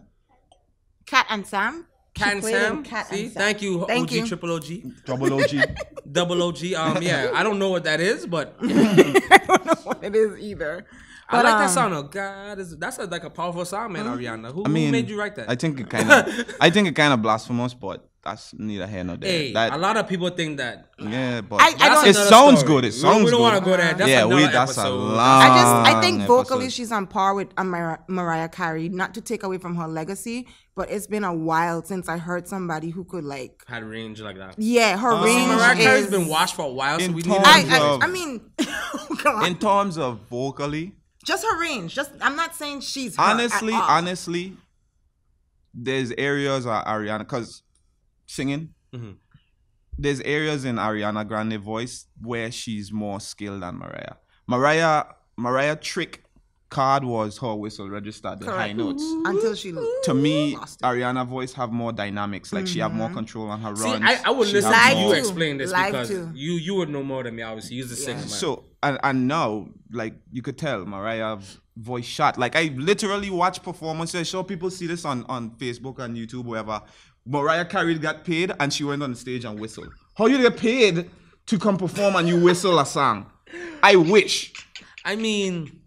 Speaker 2: Cat and Sam.
Speaker 1: Cat
Speaker 2: She
Speaker 1: and
Speaker 2: played in
Speaker 1: Sam?
Speaker 2: Cat
Speaker 1: See?
Speaker 2: and Sam.
Speaker 1: Thank you,
Speaker 2: Thank
Speaker 1: OG,
Speaker 2: you.
Speaker 1: Triple OG,
Speaker 3: Double OG.
Speaker 1: Double OG. Yeah, I don't know what that is, but
Speaker 2: I don't know what it is either.
Speaker 1: I like that song. Oh, God, that's like a powerful song, man, Ariana. Who
Speaker 3: I mean,
Speaker 1: made you write that?
Speaker 3: I think it kind of blasphemous, but that's neither here nor there.
Speaker 1: Hey, a lot of people think that.
Speaker 3: Yeah, but
Speaker 2: I don't-
Speaker 3: it sounds good. It sounds
Speaker 1: we don't want to
Speaker 3: good.
Speaker 1: go there. That's another
Speaker 3: that's a
Speaker 1: episode.
Speaker 3: long.
Speaker 2: I think vocally
Speaker 3: episode.
Speaker 2: she's on par with Mariah Carey. Not to take away from her legacy, but it's been a while since I heard somebody who could like.
Speaker 1: Had range like that.
Speaker 2: Yeah, her range
Speaker 1: Mariah Carey's
Speaker 2: is.
Speaker 1: been washed for a while, so
Speaker 3: In
Speaker 1: we need.
Speaker 3: terms
Speaker 2: I mean, oh God.
Speaker 3: In terms of vocally,
Speaker 2: Just her range. Just I'm not saying she's her
Speaker 3: honestly,
Speaker 2: at all.
Speaker 3: honestly, there's areas of Ariana because singing.
Speaker 1: Mm-hmm.
Speaker 3: There's areas in Ariana Grande voice where she's more skilled than Mariah trick card was her whistle registered the high notes.
Speaker 2: Until she
Speaker 3: To me,
Speaker 2: lost it.
Speaker 3: Ariana voice have more dynamics. Like she have more control on her
Speaker 1: See,
Speaker 3: runs.
Speaker 1: I would
Speaker 3: She
Speaker 1: listen
Speaker 3: have
Speaker 1: to you
Speaker 3: more-
Speaker 1: explain this
Speaker 2: Live
Speaker 1: because
Speaker 2: too.
Speaker 1: you would know more than me. Obviously, you're the singer, man.
Speaker 3: So and now, like you could tell, Mariah voice shot. Like I literally watch performances. I saw people see this on Facebook and YouTube, wherever. Mariah Carey got paid and she went on the stage and whistled. How you get paid to come perform and you whistle a song? I wish.
Speaker 1: I mean,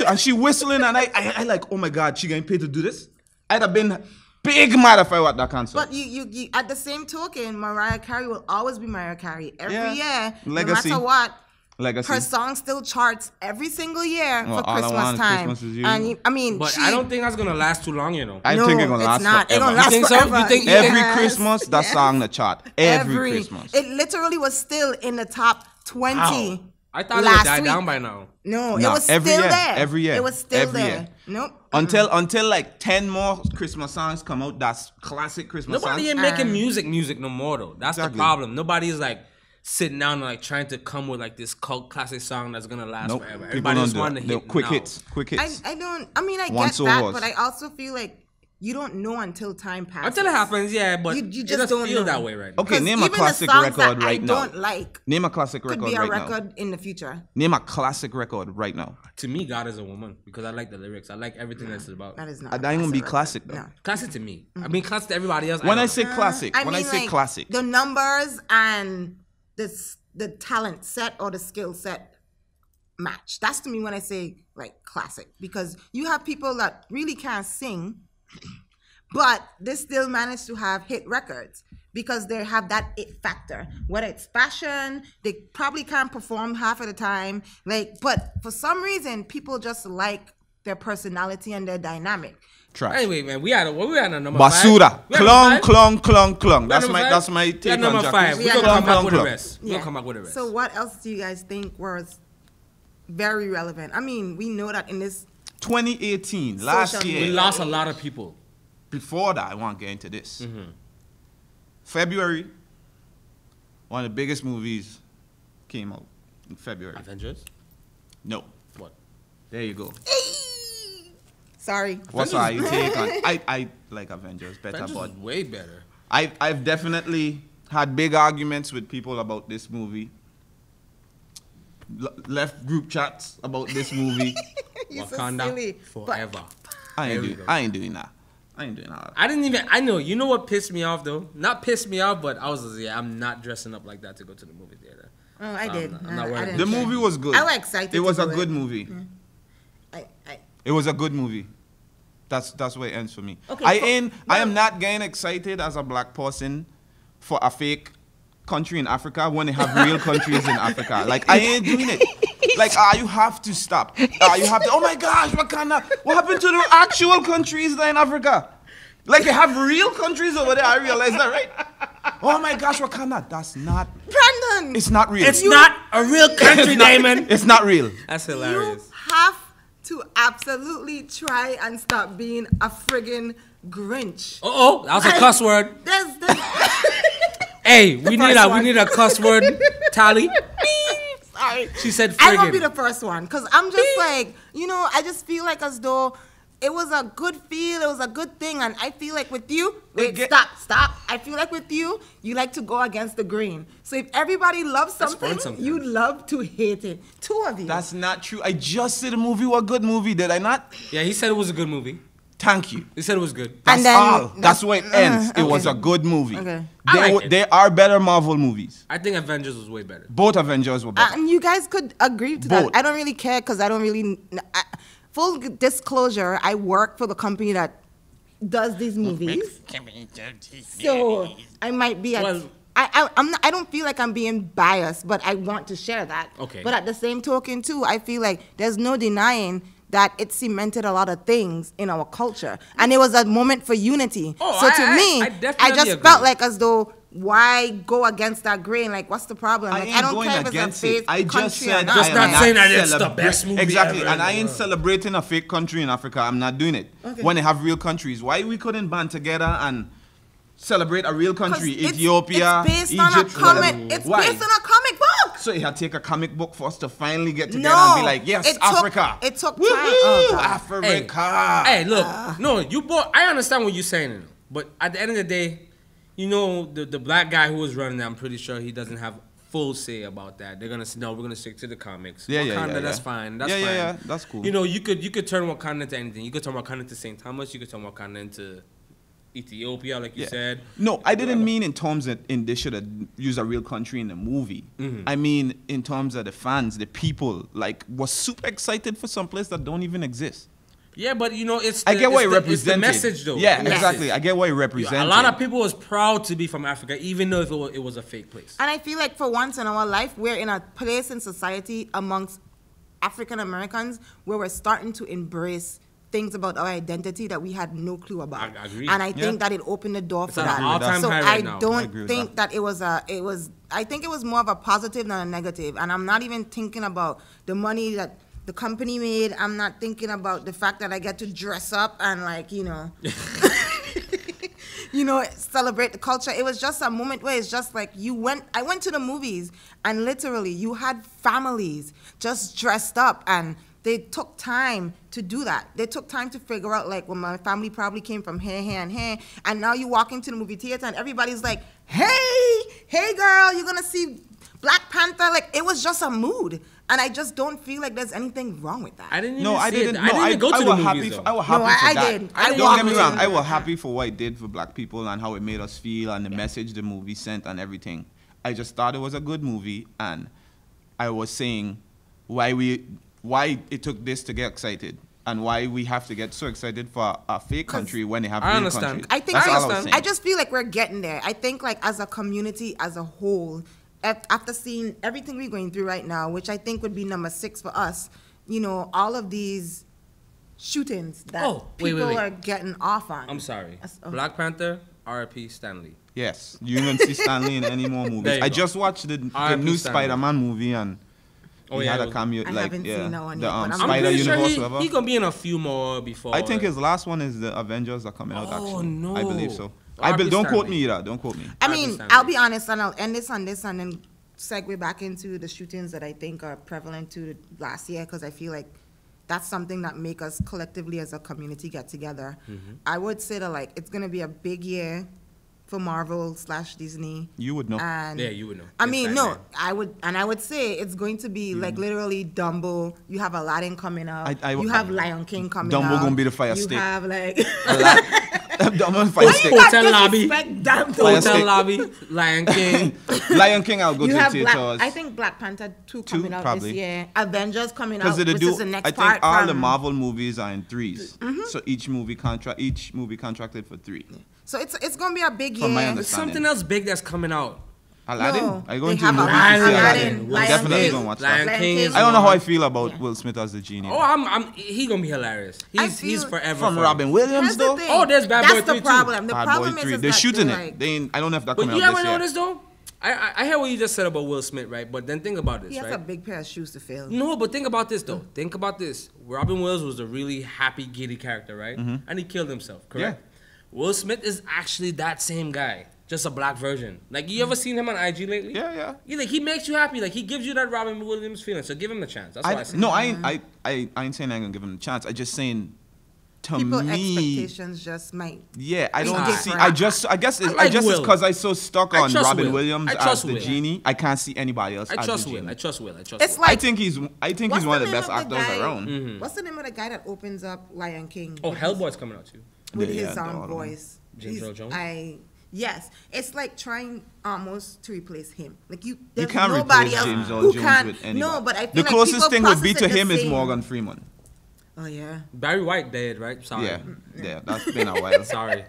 Speaker 3: And she whistling and I like, oh my God, she getting paid to do this? I'd have been big mad if I was at that concert.
Speaker 2: But you at the same token, Mariah Carey will always be Mariah Carey. Every
Speaker 3: Yeah.
Speaker 2: year,
Speaker 3: Legacy.
Speaker 2: no matter what,
Speaker 3: Legacy.
Speaker 2: her song still charts every single year
Speaker 3: Well,
Speaker 2: for
Speaker 3: All I
Speaker 2: Christmas
Speaker 3: Want is
Speaker 2: time.
Speaker 3: Christmas is You.
Speaker 2: And I mean,
Speaker 1: but I don't think that's gonna last too long, you know.
Speaker 3: I
Speaker 2: no,
Speaker 3: think it's gonna
Speaker 2: it's
Speaker 3: last
Speaker 2: not. It
Speaker 3: forever.
Speaker 2: gonna last
Speaker 1: You think so?
Speaker 2: forever.
Speaker 1: You think-
Speaker 3: Every
Speaker 2: Yes,
Speaker 3: Christmas, that
Speaker 2: yes.
Speaker 3: song the chart. Every Christmas.
Speaker 2: It literally was still in the top 20.
Speaker 1: Wow. I thought it
Speaker 2: last
Speaker 1: would die
Speaker 2: week.
Speaker 1: down by now.
Speaker 2: No, it
Speaker 3: Nah,
Speaker 2: was
Speaker 3: every
Speaker 2: still
Speaker 3: year,
Speaker 2: there.
Speaker 3: every year,
Speaker 2: It was still
Speaker 3: every
Speaker 2: there.
Speaker 3: year.
Speaker 2: Nope.
Speaker 3: Until like 10 more Christmas songs come out, that's classic Christmas
Speaker 1: Nobody
Speaker 3: songs.
Speaker 1: ain't making music no more though. That's
Speaker 3: Exactly.
Speaker 1: the problem. Nobody is like sitting down and like trying to come with like this cult classic song that's gonna last
Speaker 3: Nope.
Speaker 1: forever.
Speaker 3: People
Speaker 1: Everybody
Speaker 3: don't
Speaker 1: just
Speaker 3: do
Speaker 1: want
Speaker 3: that.
Speaker 1: to
Speaker 3: No,
Speaker 1: hit
Speaker 3: quick
Speaker 1: now.
Speaker 3: hits. Quick hits.
Speaker 2: I get
Speaker 3: Once
Speaker 2: that,
Speaker 3: was.
Speaker 2: but I also feel like you don't know until time passes.
Speaker 1: Until it happens, yeah, but
Speaker 2: You
Speaker 1: it
Speaker 2: just
Speaker 1: doesn't
Speaker 2: don't
Speaker 1: feel
Speaker 2: know.
Speaker 1: that way right now.
Speaker 3: Okay,
Speaker 2: 'Cause
Speaker 3: name a
Speaker 2: even the
Speaker 3: classic
Speaker 2: songs
Speaker 3: record
Speaker 2: that
Speaker 3: right
Speaker 2: I
Speaker 3: now.
Speaker 2: don't like
Speaker 3: Name a classic
Speaker 2: could
Speaker 3: record
Speaker 2: be a
Speaker 3: right
Speaker 2: record
Speaker 3: now.
Speaker 2: in the future.
Speaker 3: Name a classic record right now.
Speaker 1: To me, God is a woman because I like the lyrics. I like everything that's about.
Speaker 2: That is not.
Speaker 3: That ain't gonna be
Speaker 2: record.
Speaker 3: classic though.
Speaker 2: No.
Speaker 1: Classic to me. I mean, classic to everybody else.
Speaker 3: When I
Speaker 1: don't
Speaker 3: say
Speaker 1: know.
Speaker 3: classic,
Speaker 2: I
Speaker 3: when
Speaker 2: mean,
Speaker 3: I say
Speaker 2: like,
Speaker 3: classic,
Speaker 2: the numbers and the talent set or the skill set match. That's to me when I say like classic, because you have people that really can't sing, but they still manage to have hit records because they have that it factor. Whether it's fashion, they probably can't perform half of the time. Like, but for some reason, people just like their personality and their dynamic.
Speaker 3: trash.
Speaker 1: Anyway, man, we had a number
Speaker 3: Basura.
Speaker 1: 5. We had number
Speaker 3: Clung.
Speaker 1: five?
Speaker 3: That's
Speaker 1: Number
Speaker 3: my
Speaker 1: five?
Speaker 3: that's my
Speaker 1: We
Speaker 3: take
Speaker 1: had
Speaker 3: on
Speaker 1: number
Speaker 3: Jackie.
Speaker 1: 5. We're
Speaker 2: Yeah,
Speaker 1: gonna come
Speaker 3: Clung,
Speaker 1: back with the
Speaker 3: clung.
Speaker 1: rest. We're gonna come back with the rest.
Speaker 2: So what else do you guys think was very relevant? I mean, we know that in this
Speaker 3: 2018, last
Speaker 2: Social
Speaker 1: we
Speaker 3: year.
Speaker 1: lost a lot of people.
Speaker 3: Before that, I want to get into this.
Speaker 1: Mm-hmm.
Speaker 3: February, one of the biggest movies came out in February.
Speaker 1: Avengers.
Speaker 3: No,
Speaker 1: What?
Speaker 3: there you go.
Speaker 2: sorry.
Speaker 3: What's our take on? I like Avengers better,
Speaker 1: Avengers
Speaker 3: but
Speaker 1: is way better.
Speaker 3: I've definitely had big arguments with people about this movie. Left group chats about this movie.
Speaker 2: You're so
Speaker 1: Wakanda
Speaker 2: silly.
Speaker 1: forever.
Speaker 3: I
Speaker 1: There
Speaker 3: ain't
Speaker 1: we
Speaker 3: doing.
Speaker 1: go.
Speaker 3: I ain't doing that. I ain't doing that.
Speaker 1: I didn't even. I know. You know what pissed me off though? Not pissed me off, but I was just, yeah. I'm not dressing up like that to go to the movie theater.
Speaker 2: Oh, I did.
Speaker 1: I'm not worried
Speaker 2: I
Speaker 1: about
Speaker 2: didn't
Speaker 3: The
Speaker 2: care.
Speaker 3: movie was good.
Speaker 2: I was excited
Speaker 3: It was
Speaker 2: to
Speaker 3: a
Speaker 2: do
Speaker 3: good
Speaker 2: it.
Speaker 3: movie.
Speaker 2: I,
Speaker 3: It was a good movie. That's where it ends for me.
Speaker 2: Okay,
Speaker 3: I am not getting excited as a black person for a fake country in Africa when they have real countries in Africa. Like I ain't doing it. Like you have to stop. You have to. Oh my gosh, Wakanda! What happened to the actual countries there in Africa? Like they have real countries over there. I realize that, right? Oh my gosh, Wakanda! That's not.
Speaker 2: Brandon,
Speaker 3: It's not real.
Speaker 1: It's not a real country,
Speaker 3: It's not-
Speaker 1: Damon.
Speaker 3: It's not real.
Speaker 1: That's
Speaker 2: you
Speaker 1: hilarious.
Speaker 2: have to absolutely try and stop being a friggin' Grinch.
Speaker 1: Oh, that was a cuss word.
Speaker 2: There's
Speaker 1: Hey, we
Speaker 2: first one.
Speaker 1: need a cuss word tally.
Speaker 2: sorry.
Speaker 1: She said
Speaker 2: I won't be
Speaker 1: friggin'.
Speaker 2: the first one because I'm just like, I just feel like as though it was a good feel, it was a good thing, and I feel like with you, wait, stop. I feel like with you, you like to go against the grain. So if everybody loves
Speaker 1: That's
Speaker 2: something,
Speaker 1: fun sometimes.
Speaker 2: you love to hate it. Two of you.
Speaker 3: That's not true. I just said the movie was a good movie, did I not?
Speaker 1: Yeah, he said it was a good movie.
Speaker 3: Thank you.
Speaker 1: He said it was good.
Speaker 3: That's
Speaker 2: And then-
Speaker 3: all. That's where it ends. It
Speaker 2: okay.
Speaker 3: was a good movie.
Speaker 2: Okay.
Speaker 1: I like it.
Speaker 3: There are better Marvel movies.
Speaker 1: I think Avengers was way better.
Speaker 3: Both Avengers were better.
Speaker 2: And you guys could agree to
Speaker 3: Both.
Speaker 2: that. I don't really care because I don't really. Full disclosure, I work for the company that does these movies. So I might be at.
Speaker 1: Well-
Speaker 2: I don't feel like I'm being biased, but I want to share that.
Speaker 1: Okay.
Speaker 2: But at the same token, too, I feel like there's no denying that it cemented a lot of things in our culture, and it was a moment for unity.
Speaker 1: Oh,
Speaker 2: so to me,
Speaker 1: I definitely
Speaker 2: just
Speaker 1: agree.
Speaker 2: felt like as though why go against that grain? Like, what's the problem? Like,
Speaker 3: ain't
Speaker 2: don't
Speaker 3: going
Speaker 2: care if it's a
Speaker 3: against
Speaker 2: fake
Speaker 3: it. I
Speaker 2: country
Speaker 3: just
Speaker 2: or
Speaker 3: said
Speaker 2: not.
Speaker 1: Just
Speaker 3: I am
Speaker 1: not saying that it's the
Speaker 3: celebra-
Speaker 1: best movie
Speaker 3: Exactly,
Speaker 1: ever
Speaker 3: and
Speaker 1: in
Speaker 3: I
Speaker 1: the
Speaker 3: ain't
Speaker 1: world.
Speaker 3: celebrating a fake country in Africa. I'm not doing it.
Speaker 2: Okay.
Speaker 3: When they have real countries, why we couldn't band together and celebrate a real
Speaker 2: 'Cause
Speaker 3: country?
Speaker 2: it's
Speaker 3: Ethiopia,
Speaker 2: based on a
Speaker 3: Egypt,
Speaker 2: comic.
Speaker 3: whatever.
Speaker 2: It's
Speaker 3: Why?
Speaker 2: based on a comic book.
Speaker 3: So it had to take a comic book for us to finally get together
Speaker 2: No,
Speaker 3: and be like, yes,
Speaker 2: it took-
Speaker 3: Africa.
Speaker 2: it took
Speaker 3: Woohoo,
Speaker 2: time. Oh, God.
Speaker 3: Africa.
Speaker 1: Hey, look, no, you both. I understand what you're saying, but at the end of the day, you know, the black guy who was running, I'm pretty sure he doesn't have full say about that. They're gonna say no, we're gonna stick to the comics.
Speaker 3: Yeah,
Speaker 1: Wakanda,
Speaker 3: yeah.
Speaker 1: that's fine. That's fine.
Speaker 3: Yeah, that's cool.
Speaker 1: You know, you could turn Wakanda to anything. You could turn Wakanda to St. Thomas. You could turn Wakanda into Ethiopia, like you said.
Speaker 3: No, I didn't mean in terms that they should have used a real country in the movie. I mean in terms of the fans, the people, like, was super excited for some place that don't even exist.
Speaker 1: Yeah, but you know,
Speaker 3: I get what it represented.
Speaker 1: It's the message, though.
Speaker 3: Yeah,
Speaker 1: The message.
Speaker 3: exactly. I get what it represented.
Speaker 1: A lot of people was proud to be from Africa, even though if it was a fake place.
Speaker 2: And I feel like for once in our life, we're in a place in society amongst African Americans where we're starting to embrace things about our identity that we had no clue about.
Speaker 1: I agree.
Speaker 2: And I think
Speaker 3: Yeah.
Speaker 2: that it opened the door for
Speaker 1: at an
Speaker 2: that.
Speaker 1: all-time
Speaker 2: So
Speaker 1: high
Speaker 2: I
Speaker 1: right now.
Speaker 3: I
Speaker 2: don't
Speaker 3: agree with
Speaker 2: think that it was I think it was more of a positive than a negative. And I'm not even thinking about the money that the company made. I'm not thinking about the fact that I get to dress up and, like, you know, celebrate the culture. It was just a moment where it's just like I went to the movies and literally you had families just dressed up, and they took time to do that. They took time to figure out, like, well, my family probably came from here, and here, and now you walk into the movie theater and everybody's like, hey girl, you're gonna see Black Panther. Like, it was just a mood. And I just don't feel like there's anything wrong with that.
Speaker 1: I didn't even
Speaker 3: No, I
Speaker 1: see
Speaker 3: didn't.
Speaker 1: it.
Speaker 3: No,
Speaker 1: I didn't even go to the
Speaker 3: was
Speaker 1: movies,
Speaker 3: happy.
Speaker 1: though.
Speaker 3: I was happy
Speaker 2: No,
Speaker 3: for
Speaker 2: I
Speaker 3: that.
Speaker 2: did.
Speaker 1: I
Speaker 3: Don't
Speaker 1: walked
Speaker 3: get me
Speaker 1: in.
Speaker 3: wrong. I was happy for what it did for black people and how it made us feel and the message the movie sent and everything. I just thought it was a good movie, and I was saying why it took this to get excited and why we have to get so excited for a fake country when they have
Speaker 1: I
Speaker 3: real
Speaker 1: understand.
Speaker 3: countries.
Speaker 2: I think
Speaker 3: That's all I was
Speaker 1: understand.
Speaker 3: saying.
Speaker 2: I just feel like we're getting there. I think, like, as a community as a whole, after seeing everything we're going through right now, which I think would be number 6 for us, you know, all of these shootings that
Speaker 1: wait.
Speaker 2: people are getting off on.
Speaker 1: I'm sorry.
Speaker 2: Oh.
Speaker 1: Black Panther, R.I.P. Stanley.
Speaker 3: Yes, you won't see Stanley in any more
Speaker 1: There
Speaker 3: movies.
Speaker 1: you
Speaker 3: I
Speaker 1: go.
Speaker 3: just watched the
Speaker 1: R.I.P.
Speaker 3: new
Speaker 1: Stanley.
Speaker 3: Spider-Man movie, and
Speaker 1: Oh,
Speaker 3: he
Speaker 1: yeah,
Speaker 3: had
Speaker 1: it
Speaker 3: a
Speaker 1: was-
Speaker 3: cameo,
Speaker 2: I
Speaker 3: like,
Speaker 2: haven't seen that one
Speaker 3: the
Speaker 2: yet, but I'm
Speaker 1: I'm
Speaker 3: Spider
Speaker 1: pretty sure
Speaker 3: Universe,
Speaker 1: he
Speaker 3: whatever.
Speaker 1: gonna be in a few more before.
Speaker 3: I think his last one is the Avengers are coming out.
Speaker 1: Oh,
Speaker 3: Actually,
Speaker 1: no.
Speaker 3: I believe so.
Speaker 1: R.I.P.
Speaker 3: Don't quote
Speaker 1: Stanley.
Speaker 3: me either. Don't quote me.
Speaker 2: I
Speaker 1: R.I.P.
Speaker 2: mean,
Speaker 1: Stanley.
Speaker 2: I'll be honest, and I'll end this on this and then segue back into the shootings that I think are prevalent to last year, because I feel like that's something that make us collectively as a community get together. I would say that, like, it's gonna be a big year for Marvel/Disney.
Speaker 3: You would know.
Speaker 2: And
Speaker 1: Yeah, you would know.
Speaker 2: I mean,
Speaker 1: Inside
Speaker 2: no,
Speaker 1: man.
Speaker 2: I would say it's going to be like literally Dumbo. You have Aladdin coming out. You have Lion King coming out.
Speaker 3: Dumbo gonna be the fire
Speaker 2: you
Speaker 3: stick.
Speaker 2: have like
Speaker 3: Dumbo Fire Stick.
Speaker 2: you got
Speaker 1: Hotel lobby.
Speaker 2: disrespect Dumbo.
Speaker 3: Fire
Speaker 1: Hotel
Speaker 3: stick.
Speaker 1: lobby, Lion King.
Speaker 3: Lion King, I'll go
Speaker 2: You
Speaker 3: to the
Speaker 2: have
Speaker 3: theaters.
Speaker 2: I think Black Panther 2 coming out
Speaker 3: probably.
Speaker 2: this year. Avengers coming out,
Speaker 3: Because
Speaker 2: which is the next
Speaker 3: I
Speaker 2: part
Speaker 3: think all
Speaker 2: from,
Speaker 3: the Marvel movies are in 3s. So each movie contracted for 3.
Speaker 2: So it's gonna be a big year.
Speaker 3: From my
Speaker 1: There's
Speaker 3: understanding.
Speaker 1: something else big that's coming out.
Speaker 3: Aladdin?
Speaker 2: No,
Speaker 3: Are you going
Speaker 2: they
Speaker 3: to the
Speaker 2: have
Speaker 3: movie to
Speaker 1: Aladdin.
Speaker 3: see
Speaker 2: Aladdin,
Speaker 3: Aladdin?
Speaker 2: Lion
Speaker 3: Definitely
Speaker 2: King.
Speaker 3: gonna watch
Speaker 1: Lion
Speaker 3: that.
Speaker 1: King is
Speaker 3: I don't know how I
Speaker 1: on.
Speaker 3: feel about
Speaker 2: Yeah.
Speaker 3: Will Smith as the genie.
Speaker 1: Oh, he gonna be hilarious. He's
Speaker 2: feel-
Speaker 1: forever
Speaker 3: From
Speaker 1: funny.
Speaker 3: Robin Williams,
Speaker 2: Here's the
Speaker 3: though?
Speaker 2: thing.
Speaker 1: Oh, there's Bad
Speaker 2: That's
Speaker 1: Boy
Speaker 2: the
Speaker 1: 3 too.
Speaker 2: problem. The
Speaker 3: Bad
Speaker 2: problem
Speaker 3: Boy
Speaker 2: is
Speaker 3: 3.
Speaker 2: that
Speaker 3: They're shooting
Speaker 2: they're
Speaker 3: it.
Speaker 2: like,
Speaker 3: They ain't, I don't know if that
Speaker 1: But
Speaker 3: coming
Speaker 1: you
Speaker 3: out
Speaker 1: ever
Speaker 3: this year.
Speaker 1: notice though? I hear what you just said about Will Smith, right? But then think about this,
Speaker 2: he has a
Speaker 1: right?
Speaker 2: big pair of shoes to fill.
Speaker 1: No, but think about this though. Think about this. Robin Williams was a really happy, giddy character, right? And he killed himself, correct? Will Smith is actually that same guy, just a black version. Like, you ever seen him on IG lately?
Speaker 3: Yeah.
Speaker 1: He makes you happy. Like, he gives you that Robin Williams feeling. So give him a chance. That's what I say.
Speaker 3: No, I ain't saying I ain't gonna give him a chance. I just saying, to
Speaker 2: People
Speaker 3: me,
Speaker 2: expectations just might.
Speaker 3: yeah, I don't
Speaker 2: Different.
Speaker 3: see. I guess
Speaker 1: I like
Speaker 3: it's
Speaker 1: Will.
Speaker 3: because I so stuck
Speaker 1: I
Speaker 3: on
Speaker 1: trust
Speaker 3: Robin
Speaker 1: Will.
Speaker 3: Williams
Speaker 1: I
Speaker 3: as
Speaker 1: trust
Speaker 3: the
Speaker 1: Will.
Speaker 3: genie. I can't see anybody else
Speaker 1: I
Speaker 3: as
Speaker 1: trust
Speaker 3: the
Speaker 1: Will.
Speaker 3: genie.
Speaker 1: I trust Will. I trust
Speaker 2: It's
Speaker 1: Will.
Speaker 2: like
Speaker 3: I think he's one of the
Speaker 2: name
Speaker 3: best
Speaker 2: of
Speaker 3: actors
Speaker 2: guy?
Speaker 3: around.
Speaker 2: What's the name of the guy that opens up Lion King?
Speaker 1: Oh,
Speaker 2: with his-
Speaker 1: Hellboy's coming out too.
Speaker 2: with
Speaker 3: Yeah,
Speaker 2: his
Speaker 3: the other one.
Speaker 2: voice.
Speaker 1: James Earl Jones?
Speaker 2: Yes, it's like trying almost to replace him. Like you
Speaker 3: You
Speaker 2: there's
Speaker 3: can't
Speaker 2: nobody
Speaker 3: replace
Speaker 2: else
Speaker 3: James Earl
Speaker 2: who
Speaker 3: Jones
Speaker 2: can.
Speaker 3: with anybody.
Speaker 2: No, but I feel
Speaker 3: The
Speaker 2: like
Speaker 3: closest
Speaker 2: people
Speaker 3: thing would be
Speaker 2: process
Speaker 3: to
Speaker 2: it the
Speaker 3: him is
Speaker 2: same.
Speaker 3: Morgan Freeman.
Speaker 2: Oh yeah.
Speaker 1: Barry White dead, right? Sorry.
Speaker 3: Yeah, that's been a while.
Speaker 1: Sorry.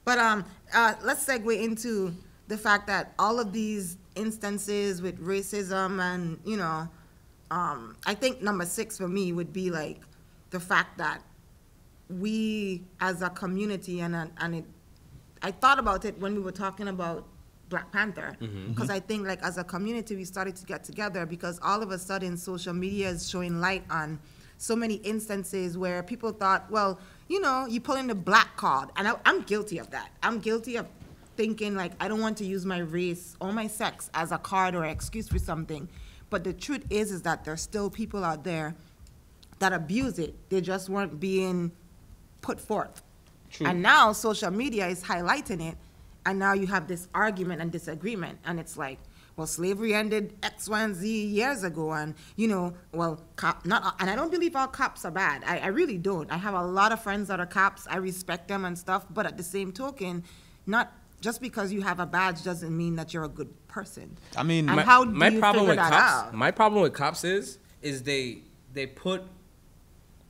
Speaker 2: But let's segue into the fact that all of these instances with racism and, you know, I think number 6 for me would be like the fact that we as a community I thought about it when we were talking about Black Panther, because I think like as a community we started to get together because all of a sudden social media is showing light on so many instances where people thought, well, you know, you pull in the black card, and I'm guilty of that. I'm guilty of thinking like I don't want to use my race or my sex as a card or an excuse for something. But the truth is that there's still people out there that abuse it. They just weren't being put forth. True. And now social media is highlighting it, and now you have this argument and disagreement, and it's like, well, slavery ended X, Y, and Z years ago, and you know, well, and I don't believe all cops are bad. I really don't. I have a lot of friends that are cops. I respect them and stuff, but at the same token, not just because you have a badge doesn't mean that you're a good person.
Speaker 3: I mean,
Speaker 2: and
Speaker 1: my problem with cops. My problem with cops is they put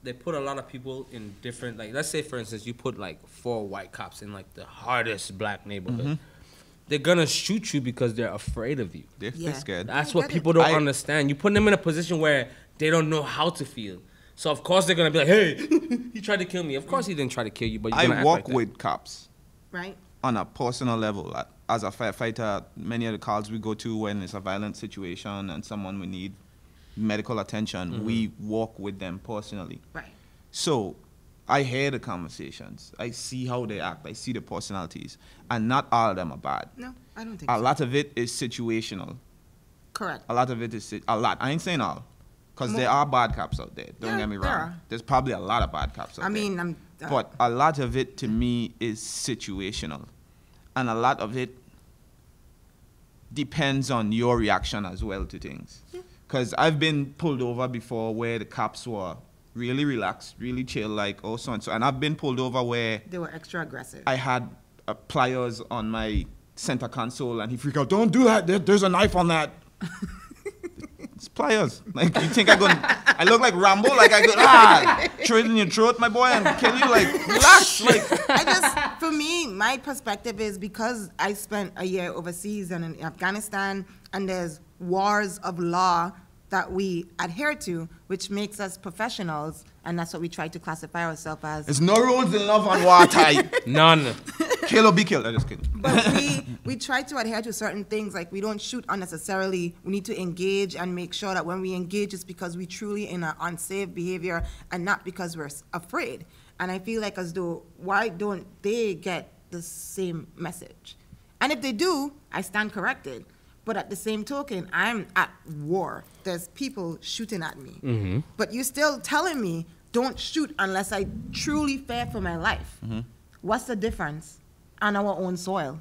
Speaker 1: a lot of people in different, like, let's say for instance you put like 4 white cops in like the hardest black neighborhood. They're gonna shoot you because they're afraid of you.
Speaker 3: They're scared.
Speaker 1: That's what people don't understand. You put them in a position where they don't know how to feel. So of course they're gonna be like, hey, he tried to kill me. Of course he didn't try to kill you, but you're gonna
Speaker 3: I walk
Speaker 1: act like
Speaker 3: with cops.
Speaker 2: Right.
Speaker 3: On a personal level. As a firefighter, many of the calls we go to when it's a violent situation and someone we need medical attention, we walk with them personally.
Speaker 2: Right.
Speaker 3: So I hear the conversations. I see how they act. I see the personalities. And not all of them are bad.
Speaker 2: No, I don't think
Speaker 3: A
Speaker 2: so.
Speaker 3: lot of it is situational.
Speaker 2: Correct.
Speaker 3: A lot of it is a lot. I ain't saying all. Because there are bad cops out there. Don't get me
Speaker 2: there
Speaker 3: wrong.
Speaker 2: are.
Speaker 3: There's probably a lot of bad cops out there.
Speaker 2: I mean,
Speaker 3: But a lot of it, to me, is situational. And a lot of it depends on your reaction as well to things. Because I've been pulled over before where the cops were really relaxed, really chill, like, oh, so and so. And I've been pulled over where
Speaker 2: they were extra aggressive.
Speaker 3: I had pliers on my center console, and he freaked out, don't do that, there's a knife on that. It's pliers. Like, you think I look like Rambo? Like, I go, throw it in your throat, my boy, and kill you? Like, relax. Like,
Speaker 2: for me, my perspective is because I spent a year overseas and in Afghanistan, and there's wars of law that we adhere to, which makes us professionals, and that's what we try to classify ourselves as.
Speaker 3: There's no rules in love on war type.
Speaker 1: None.
Speaker 3: Kill or be killed. I just kidding.
Speaker 2: But we try to adhere to certain things, like we don't shoot unnecessarily. We need to engage and make sure that when we engage, it's because we truly in an unsafe behavior and not because we're afraid. And I feel like as though, why don't they get the same message? And if they do, I stand corrected. But at the same token, I'm at war. There's people shooting at me. But you're still telling me, don't shoot unless I truly fear for my life. What's the difference on our own soil?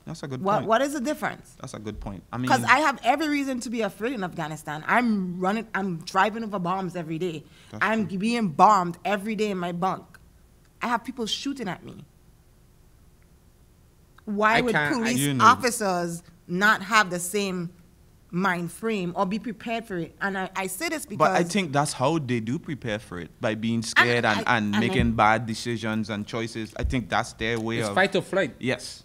Speaker 3: That's a good point.
Speaker 2: What is the difference?
Speaker 3: That's a good point. I mean,
Speaker 2: because I have every reason to be afraid in Afghanistan. I'm driving over bombs every day. I'm being bombed every day in my bunk. I have people shooting at me. Why would police officers not have the same mind frame or be prepared for it? And I say this because...
Speaker 3: But I think that's how they do prepare for it, by being scared and making bad decisions and choices. I think that's their way of...
Speaker 1: It's fight or flight.
Speaker 3: Yes.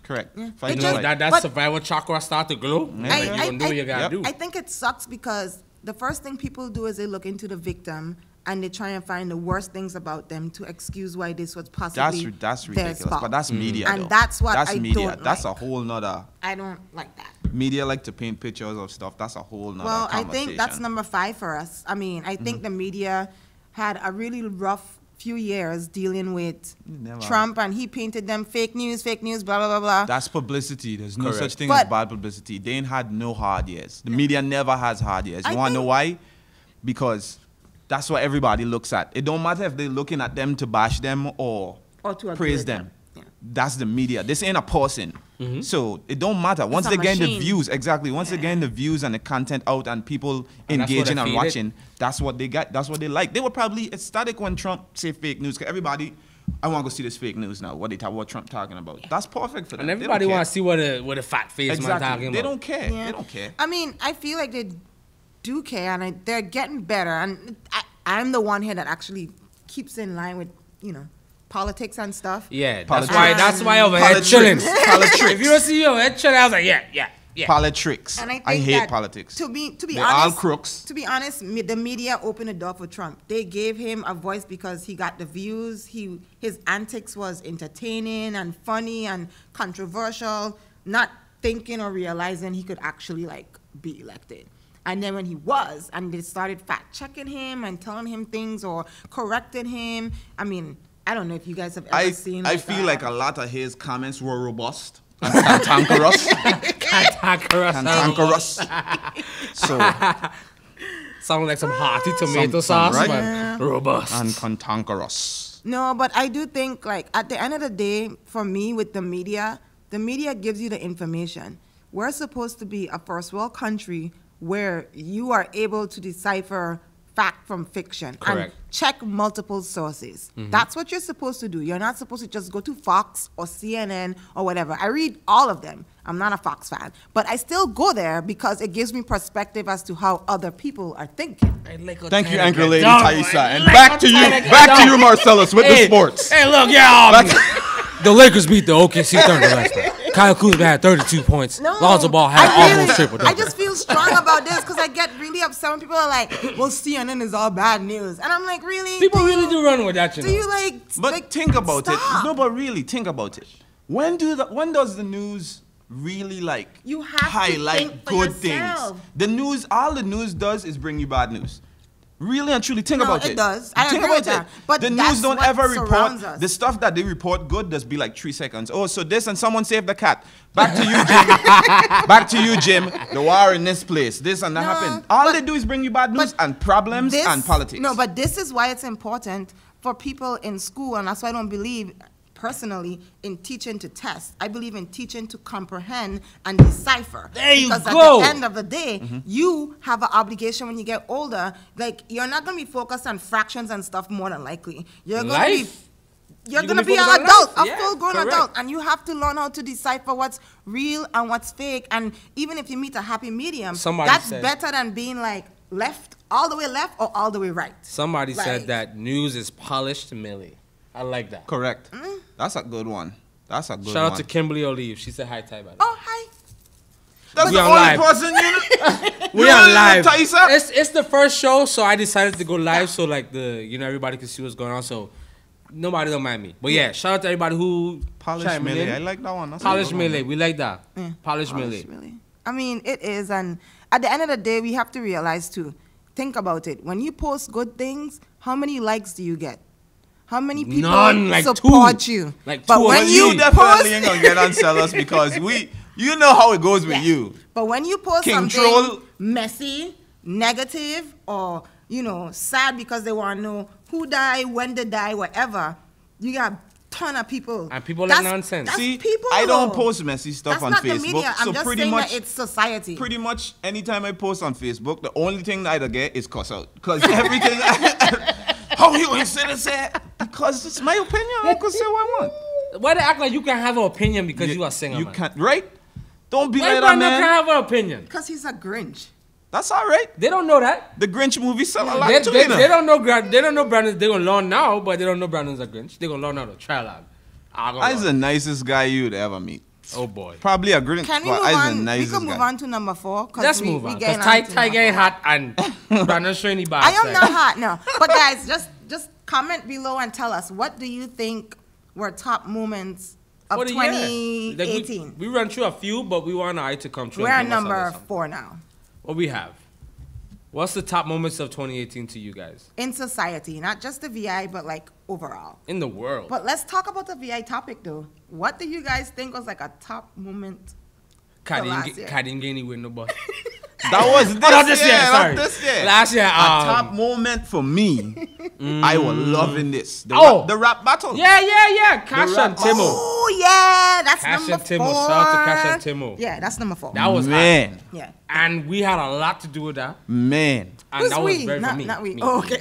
Speaker 3: Correct.
Speaker 2: Yeah.
Speaker 3: Fight or flight.
Speaker 1: That survival chakra start to glow.
Speaker 3: Yeah.
Speaker 1: Like, you're going to do what you got to do.
Speaker 2: I think it sucks because the first thing people do is they look into the victim and they try and find the worst things about them to excuse why this was possibly
Speaker 3: that's ridiculous.
Speaker 2: fault.
Speaker 3: But that's media,
Speaker 2: and
Speaker 3: though.
Speaker 2: that's what
Speaker 3: that's
Speaker 2: I
Speaker 3: media.
Speaker 2: don't
Speaker 3: That's
Speaker 2: like.
Speaker 3: a whole nother...
Speaker 2: I don't like that.
Speaker 3: Media like to paint pictures of stuff. That's a whole nother
Speaker 2: Well, I
Speaker 3: conversation.
Speaker 2: think that's number 5 for us. I mean, I think the media had a really rough few years dealing with Trump, and he painted them fake news, blah, blah, blah, blah.
Speaker 3: That's publicity. There's no
Speaker 1: Correct.
Speaker 3: such thing as bad publicity. They ain't had no hard years. The media never has hard years. You want to know why? Because that's what everybody looks at. It don't matter if they're looking at them to bash them or
Speaker 2: to
Speaker 3: praise them. Yeah. That's the media. This ain't a person. So it don't matter. Once they get the views, once they get the views and the content out and people engaging and watching, that's what they got. That's what they like. They were probably ecstatic when Trump said fake news. Cause everybody, I want to go see this fake news now. What Trump talking about? That's perfect for them.
Speaker 1: And everybody want to see what a fat face man talking about.
Speaker 3: They don't care.
Speaker 2: Yeah.
Speaker 3: They don't care.
Speaker 2: I mean, I feel like they do care, and they're getting better. And I'm the one here that actually keeps in line with, politics and stuff.
Speaker 1: Yeah,
Speaker 3: Politics.
Speaker 1: that's why over here chilling.
Speaker 3: Politics.
Speaker 1: If you don't see me over here chilling, I was like, yeah.
Speaker 3: Politics.
Speaker 2: And I think
Speaker 3: I hate
Speaker 2: that
Speaker 3: politics.
Speaker 2: To be
Speaker 3: They're
Speaker 2: honest,
Speaker 3: all crooks.
Speaker 2: To be honest, the media opened the door for Trump. They gave him a voice because he got the views. His antics was entertaining and funny and controversial, not thinking or realizing he could actually be elected. And then when he was, and they started fact checking him and telling him things or correcting him. I mean, I don't know if you guys have ever seen.
Speaker 3: I feel like a lot of his comments were robust and cantankerous. Cantankerous. So
Speaker 1: sound like some hearty tomato sauce,
Speaker 3: right?
Speaker 1: man. Robust
Speaker 3: and cantankerous.
Speaker 2: No, but I do think at the end of the day, for me with the media gives you the information. We're supposed to be a first world country where you are able to decipher fact from fiction.
Speaker 1: Correct.
Speaker 2: And check multiple sources. That's what you're supposed to do. You're not supposed to just go to Fox or CNN or whatever. I read all of them. I'm not a Fox fan, but I still go there because it gives me perspective as to how other people are thinking.
Speaker 3: Thank you, Anchor Lady Thaisa. And back to you, Marcellus, with the sports.
Speaker 1: Hey, look, the Lakers beat the OKC Thunder last night. Kyle Kuzma had 32 points. Lonzo Ball had almost triple.
Speaker 2: I just feel strong about this because I get really upset when people are like, well, CNN is all bad news. And I'm like, really?
Speaker 1: People really do run with that,
Speaker 2: Do you
Speaker 3: But think about
Speaker 2: stop.
Speaker 3: it. No, but really, think about it. When does the news really
Speaker 2: You have to
Speaker 3: highlight
Speaker 2: think for
Speaker 3: good
Speaker 2: yourself.
Speaker 3: things? The news, all the news does is bring you bad news. Really and truly, think
Speaker 2: No,
Speaker 3: about it.
Speaker 2: it does. I
Speaker 3: think
Speaker 2: agree
Speaker 3: about
Speaker 2: with that.
Speaker 3: it.
Speaker 2: But
Speaker 3: the
Speaker 2: that's
Speaker 3: news don't
Speaker 2: what
Speaker 3: ever report
Speaker 2: surrounds us.
Speaker 3: the stuff that they report good. Just be like 3 seconds. Oh, so this and someone saved the cat. Back to you, Jim. Back to you, Jim. The war in this place. This and that happened. All they do is bring you bad news and problems and politics.
Speaker 2: No, but this is why it's important for people in school, and that's why I don't believe personally in teaching to test. I believe in teaching to comprehend and decipher.
Speaker 1: There you
Speaker 2: because
Speaker 1: go.
Speaker 2: At the end of the day, you have an obligation when you get older. Like, you're not going to be focused on fractions and stuff more than likely. You're going to be...
Speaker 1: Life.
Speaker 2: You're
Speaker 1: You're
Speaker 2: going to be
Speaker 1: gonna
Speaker 2: an
Speaker 1: focus on
Speaker 2: adult,
Speaker 1: life.
Speaker 2: a
Speaker 1: Yeah,
Speaker 2: full-grown
Speaker 1: correct.
Speaker 2: adult, and you have to learn how to decipher what's real and what's fake. And even if you meet a happy medium,
Speaker 1: Somebody
Speaker 2: that's
Speaker 1: said-
Speaker 2: better than being like all the way left or all the way right.
Speaker 1: Somebody
Speaker 2: Like-
Speaker 1: said that news is polished Millie. I like that.
Speaker 3: Correct. That's a good one. That's a good
Speaker 1: Shout
Speaker 3: one.
Speaker 1: out to Kimberly Olive. She said hi, Ty. By the way.
Speaker 2: Oh, hi.
Speaker 3: That's
Speaker 1: We
Speaker 3: the
Speaker 1: on
Speaker 3: only
Speaker 1: live.
Speaker 3: person you
Speaker 1: We
Speaker 3: you
Speaker 1: are
Speaker 3: know,
Speaker 1: live.
Speaker 3: Thaisa?
Speaker 1: It's the first show, so I decided to go live so everybody can see what's going on. So nobody don't mind me. But yeah, shout out to everybody who
Speaker 3: Polish
Speaker 1: chiming
Speaker 3: Millie.
Speaker 1: in.
Speaker 3: I like that one. That's a
Speaker 1: Polish
Speaker 3: good one.
Speaker 1: Millie. We like that. Polish
Speaker 2: Polish,
Speaker 1: Millie.
Speaker 2: really. I mean, it is, and at the end of the day, we have to realize too. Think about it. When you post good things, how many likes do you get? How many people
Speaker 1: None, like
Speaker 2: support
Speaker 1: 2.
Speaker 2: you?
Speaker 1: Like
Speaker 2: but
Speaker 1: 2 or
Speaker 2: when
Speaker 1: three.
Speaker 2: you
Speaker 3: You definitely
Speaker 2: post,
Speaker 3: ain't gonna get on sellers because you know how it goes with you.
Speaker 2: but when you post
Speaker 3: King
Speaker 2: something
Speaker 3: Troll.
Speaker 2: messy, negative, or sad because they want to know who died, when they die, whatever, you got a ton of people.
Speaker 1: And people like nonsense.
Speaker 2: That's
Speaker 3: See,
Speaker 2: people.
Speaker 3: I don't
Speaker 2: though.
Speaker 3: post messy stuff
Speaker 2: That's
Speaker 3: on
Speaker 2: not
Speaker 3: Facebook.
Speaker 2: the media. I'm
Speaker 3: so
Speaker 2: just
Speaker 3: pretty
Speaker 2: saying
Speaker 3: much
Speaker 2: that it's society.
Speaker 3: pretty much anytime I post on Facebook, the only thing that I get is cuss out. Because everything how you gonna say because it's my opinion, I can say what I want.
Speaker 1: Why they act like you can have an opinion because you are a singer,
Speaker 3: You
Speaker 1: man?
Speaker 3: can't, right? Don't be
Speaker 1: Why
Speaker 3: like that,
Speaker 1: Brandon
Speaker 3: man.
Speaker 1: can have an opinion?
Speaker 2: Because he's a Grinch.
Speaker 3: That's all right.
Speaker 1: They don't know that.
Speaker 3: The Grinch movie sell a lot
Speaker 1: They,
Speaker 3: too,
Speaker 1: they,
Speaker 3: you know.
Speaker 1: they don't know. They don't know Brandon. They gonna learn now, but they don't know Brandon's a Grinch. They gonna learn now the Trialogue.
Speaker 3: I's the nicest guy you'd ever meet.
Speaker 1: Oh boy.
Speaker 3: Probably a Grinch,
Speaker 2: Can we
Speaker 3: but
Speaker 2: move
Speaker 3: I's the
Speaker 2: on? We
Speaker 3: nicest
Speaker 2: could move
Speaker 3: guy.
Speaker 2: on to number 4.
Speaker 1: Let's move on. Because
Speaker 2: Ty
Speaker 1: Ty getting hot and Brandon showing bad.
Speaker 2: I am not hot, no. But guys, just comment below and tell us, what do you think were top moments of
Speaker 1: For the year. Like,
Speaker 2: 2018?
Speaker 1: we ran through a few, but we want I to come through.
Speaker 2: We're
Speaker 1: and
Speaker 2: at
Speaker 1: give us a
Speaker 2: number
Speaker 1: list.
Speaker 2: 4 now.
Speaker 1: What we have? What's the top moments of 2018 to you guys
Speaker 2: In society, not just the VI, but like overall.
Speaker 1: in the world?
Speaker 2: But let's talk about the VI topic though. What do you guys think was like a top moment? last year.
Speaker 1: I didn't get any with no boy.
Speaker 3: That was this,
Speaker 1: not this year.
Speaker 3: not
Speaker 1: Sorry,
Speaker 3: this year.
Speaker 1: last year.
Speaker 3: A top moment for me. I was loving this. The rap battle.
Speaker 1: Yeah. Cash
Speaker 3: rap
Speaker 1: and Timo.
Speaker 2: Oh yeah, that's
Speaker 1: Cash
Speaker 2: number
Speaker 1: and
Speaker 2: 4.
Speaker 1: Timo. Shout out to Cash and Timo.
Speaker 2: Yeah, that's number 4.
Speaker 1: That was hot.
Speaker 3: Man.
Speaker 2: Yeah.
Speaker 1: And we had a lot to do with that.
Speaker 3: Man.
Speaker 1: And
Speaker 2: Who's
Speaker 1: that was
Speaker 2: we?
Speaker 1: very
Speaker 2: Not,
Speaker 1: for me.
Speaker 2: not we.
Speaker 1: Me.
Speaker 2: Oh, okay.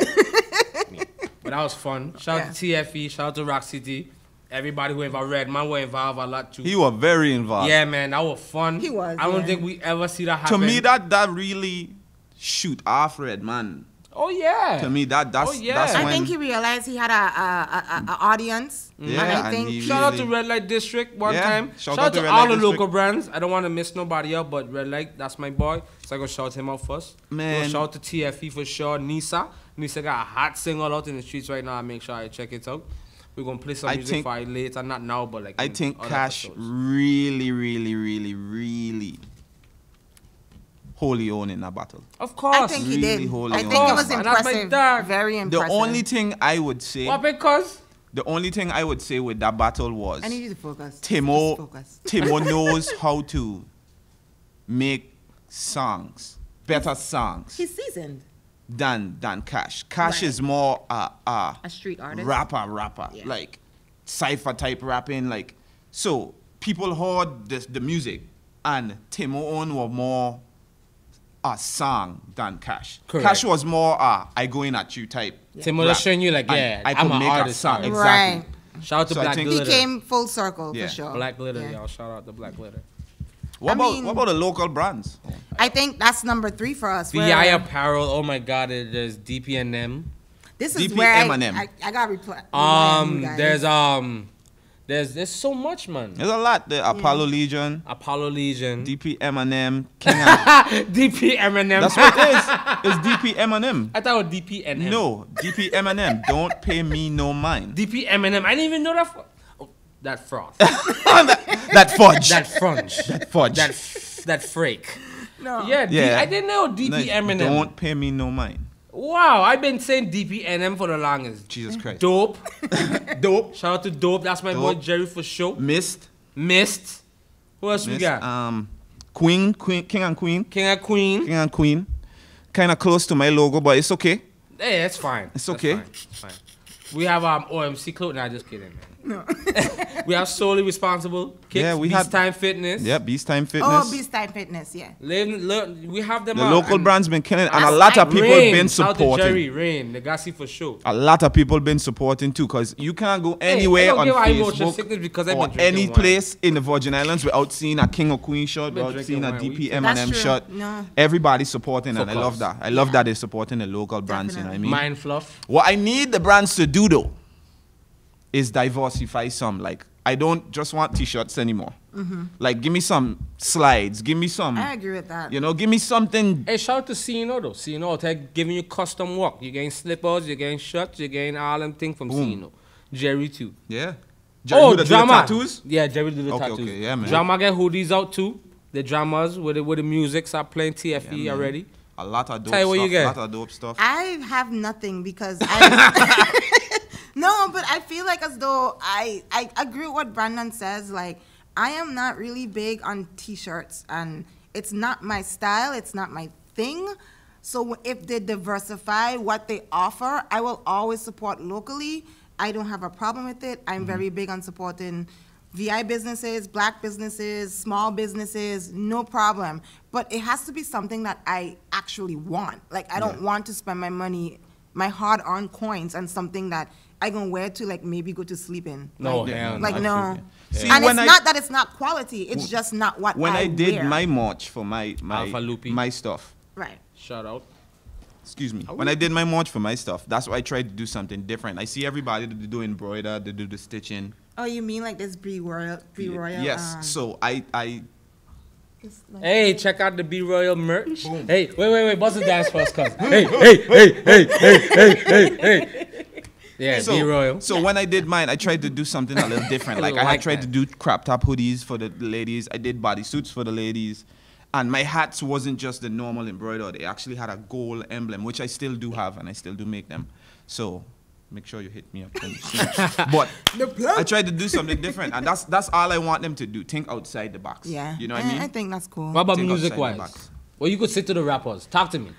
Speaker 1: Me. But that was fun. Shout out to TFE. Shout out to Rock City. Everybody who involved. Redman were involved a lot too.
Speaker 3: He was very involved.
Speaker 1: Yeah, man, that was fun.
Speaker 2: He was,
Speaker 1: I don't
Speaker 2: yeah.
Speaker 1: think we ever see that
Speaker 3: To
Speaker 1: happen.
Speaker 3: me, that really shoot off Redman.
Speaker 1: Oh yeah.
Speaker 3: To me, that's
Speaker 1: yeah.
Speaker 2: I
Speaker 3: when,
Speaker 2: think he realized he had a audience.
Speaker 3: Yeah,
Speaker 2: and I
Speaker 3: and
Speaker 2: think
Speaker 3: he
Speaker 1: Shout out to
Speaker 3: really-
Speaker 1: Red Light District one
Speaker 3: Yeah,
Speaker 1: time.
Speaker 3: shout
Speaker 1: Shout
Speaker 3: out
Speaker 1: out
Speaker 3: to
Speaker 1: to
Speaker 3: Red
Speaker 1: all
Speaker 3: Light
Speaker 1: the
Speaker 3: District.
Speaker 1: local brands. I don't want to miss nobody up, but Red Light, that's my boy. So I'm gonna shout him out first.
Speaker 3: Man.
Speaker 1: Shout out to TFE for sure. Nisa got a hot single out in the streets right now. I make sure I check it out. We're gonna play some
Speaker 3: I
Speaker 1: music
Speaker 3: think-
Speaker 1: for it later, not now, but like
Speaker 3: I
Speaker 1: in
Speaker 3: think
Speaker 1: other
Speaker 3: Cash
Speaker 1: episodes.
Speaker 3: really wholly owned in that battle.
Speaker 1: Of course.
Speaker 2: I think he
Speaker 3: Really
Speaker 2: did.
Speaker 3: holding
Speaker 2: I
Speaker 3: on.
Speaker 2: think it was
Speaker 1: And that's my
Speaker 2: impressive.
Speaker 1: dog.
Speaker 2: Very
Speaker 3: The
Speaker 2: impressive.
Speaker 3: only thing I would say,
Speaker 1: What because?
Speaker 3: the only thing I would say with that battle was
Speaker 2: I need you to focus.
Speaker 3: Timo,
Speaker 2: Just focus.
Speaker 3: Timo knows how to make songs, better songs
Speaker 2: He's seasoned.
Speaker 3: than Cash. Cash
Speaker 2: Right.
Speaker 3: is more
Speaker 2: A street artist.
Speaker 3: rapper,
Speaker 2: Yeah.
Speaker 3: like cypher type rapping, like so people heard the music, and Timo own were more a song than Cash.
Speaker 1: Correct.
Speaker 3: Cash was more I going at you type.
Speaker 1: Timo was showing you like,
Speaker 3: And
Speaker 1: yeah,
Speaker 3: I
Speaker 1: I'm
Speaker 3: could
Speaker 1: an
Speaker 3: make a
Speaker 1: artist.
Speaker 3: song.
Speaker 1: Right.
Speaker 3: Exactly.
Speaker 2: Right.
Speaker 1: Shout out to
Speaker 3: So I
Speaker 1: Black
Speaker 3: think-
Speaker 2: He
Speaker 1: Glitter.
Speaker 2: came full circle
Speaker 3: Yeah.
Speaker 2: for sure.
Speaker 1: Black Glitter,
Speaker 2: Yeah.
Speaker 1: y'all. Shout out to Black Glitter.
Speaker 3: What
Speaker 2: I
Speaker 3: about
Speaker 2: mean-
Speaker 3: what about the local brands?
Speaker 2: I think that's number 3 for us.
Speaker 1: VI
Speaker 2: where-
Speaker 1: Apparel. Oh my God, there's DPNM.
Speaker 2: This is
Speaker 3: DP
Speaker 2: where
Speaker 3: Eminem.
Speaker 2: I got reply.
Speaker 1: There's so much, man.
Speaker 3: There's a lot. The Apollo Legion,
Speaker 1: Apollo Legion.
Speaker 3: DP Eminem, King. And,
Speaker 1: DP Eminem.
Speaker 3: that's what it is. It's DP Eminem.
Speaker 1: I thought it was DPNM.
Speaker 3: No, DP Eminem. Don't pay me no mind.
Speaker 1: DP Eminem. I didn't even know that. That froth.
Speaker 3: That fudge.
Speaker 1: That frunge.
Speaker 3: That fudge.
Speaker 1: that freak.
Speaker 2: No.
Speaker 1: Yeah,
Speaker 3: Yeah.
Speaker 1: I didn't know DP
Speaker 3: No,
Speaker 1: Eminem.
Speaker 3: Don't pay me no mind.
Speaker 1: Wow, I've been saying DPNM for the longest.
Speaker 3: Jesus Christ.
Speaker 1: Dope.
Speaker 3: Dope.
Speaker 1: Shout out to Dope. That's my boy
Speaker 3: Dope.
Speaker 1: Jerry for sure.
Speaker 3: Mist.
Speaker 1: Mist. Who else we
Speaker 3: Mist.
Speaker 1: got?
Speaker 3: Queen, King and Queen.
Speaker 1: King and Queen.
Speaker 3: King and Queen. Kind of close to my logo, but it's okay.
Speaker 1: Hey, that's fine.
Speaker 3: It's
Speaker 1: That's
Speaker 3: okay.
Speaker 1: fine. It's fine. We have OMC clothes. Nah, just kidding, man. No. We have Solely Responsible. Kicks,
Speaker 3: Yeah, we
Speaker 1: Beast
Speaker 3: had-
Speaker 1: Time Fitness.
Speaker 3: Yeah, Beast Time Fitness.
Speaker 2: Oh, Beast Time Fitness, yeah.
Speaker 1: We have them
Speaker 3: The
Speaker 1: all.
Speaker 3: local
Speaker 1: And
Speaker 3: brands been killing, and a lot of people
Speaker 1: Rain,
Speaker 3: been
Speaker 1: shout out to Jerry,
Speaker 3: supporting.
Speaker 1: Rain, Legacy for sure.
Speaker 3: A lot of people been supporting too, cause you can't go anywhere
Speaker 1: I don't
Speaker 3: on
Speaker 1: give a emotional
Speaker 3: Facebook
Speaker 1: sickness because I've
Speaker 3: or
Speaker 1: been drinking
Speaker 3: any
Speaker 1: wine.
Speaker 3: place in the Virgin Islands without seeing a King or Queen shot,
Speaker 1: Been
Speaker 3: without seeing a
Speaker 1: drinking wine.
Speaker 3: DP
Speaker 2: That's
Speaker 3: Eminem
Speaker 2: true.
Speaker 3: shot.
Speaker 2: No.
Speaker 3: Everybody supporting, and I
Speaker 1: Focus.
Speaker 3: love that. I love that they're supporting the local brands. You know what I mean?
Speaker 1: Mind Fluff.
Speaker 3: What I need the brands to do though is diversify some. Like I don't just want t-shirts anymore. Like give me some slides. Give me some.
Speaker 2: I agree with that.
Speaker 3: You know, give me something.
Speaker 1: Hey, shout out to Cino though. Cino out there giving you custom work. You're getting slippers, you're getting shirts, you're getting all them things from
Speaker 3: Boom.
Speaker 1: Cino. Jerry too.
Speaker 3: Yeah. Jerry, who do the
Speaker 1: drama.
Speaker 3: tattoos.
Speaker 1: Yeah, Jerry do the
Speaker 3: Okay,
Speaker 1: tattoos.
Speaker 3: okay, yeah, man.
Speaker 1: Drama get hoodies out too. The dramas with the music start playing TFE
Speaker 3: Yeah, man.
Speaker 1: already.
Speaker 3: A lot of dope
Speaker 1: Tell you
Speaker 3: stuff.
Speaker 1: what you get.
Speaker 3: A lot of dope stuff.
Speaker 2: I have nothing because I no, but I feel like as though I agree with what Brandon says. Like I am not really big on t-shirts, and it's not my style. It's not my thing. So if they diversify what they offer, I will always support locally. I don't have a problem with it. I'm very big on supporting VI businesses, black businesses, small businesses, no problem. But it has to be something that I actually want. Like, I don't want to spend my money, my hard-earned coins on something that I can wear to, like, maybe go to sleep in.
Speaker 1: No,
Speaker 2: Like,
Speaker 1: hell no.
Speaker 2: like, no.
Speaker 3: Absolutely. See,
Speaker 2: And
Speaker 3: when
Speaker 2: it's not that it's not quality. It's just not what
Speaker 3: When I did
Speaker 2: wear.
Speaker 3: my march for my
Speaker 1: Alpha Loopy.
Speaker 3: my stuff.
Speaker 2: Right.
Speaker 1: Shout out.
Speaker 3: Excuse me. When I did my march for my stuff, that's why I tried to do something different. I see everybody that do embroider, they do the stitching.
Speaker 2: Oh, you mean like this Brie Royal?
Speaker 3: Yes. So I
Speaker 2: It's like-
Speaker 1: Hey, check out the B Royal merch. Hey, wait, buzz the dance first, cuz. hey. Yeah,
Speaker 3: so,
Speaker 1: B Royal.
Speaker 3: So when I did mine, I tried to do something a little different. Like I
Speaker 1: Like
Speaker 3: had tried
Speaker 1: that.
Speaker 3: to do crop top hoodies for the ladies. I did bodysuits for the ladies. And my hats wasn't just the normal embroidered. They actually had a gold emblem, which I still do have, and I still do make them. So make sure you hit me up when you see it. But I tried to do something different, and that's all I want them to do. Think outside the box.
Speaker 2: Yeah.
Speaker 3: You know what I mean?
Speaker 2: I think that's cool.
Speaker 1: What about
Speaker 3: Think outside the
Speaker 1: music-wise?
Speaker 3: box.
Speaker 1: Well, you could sit to the rappers. Talk to me.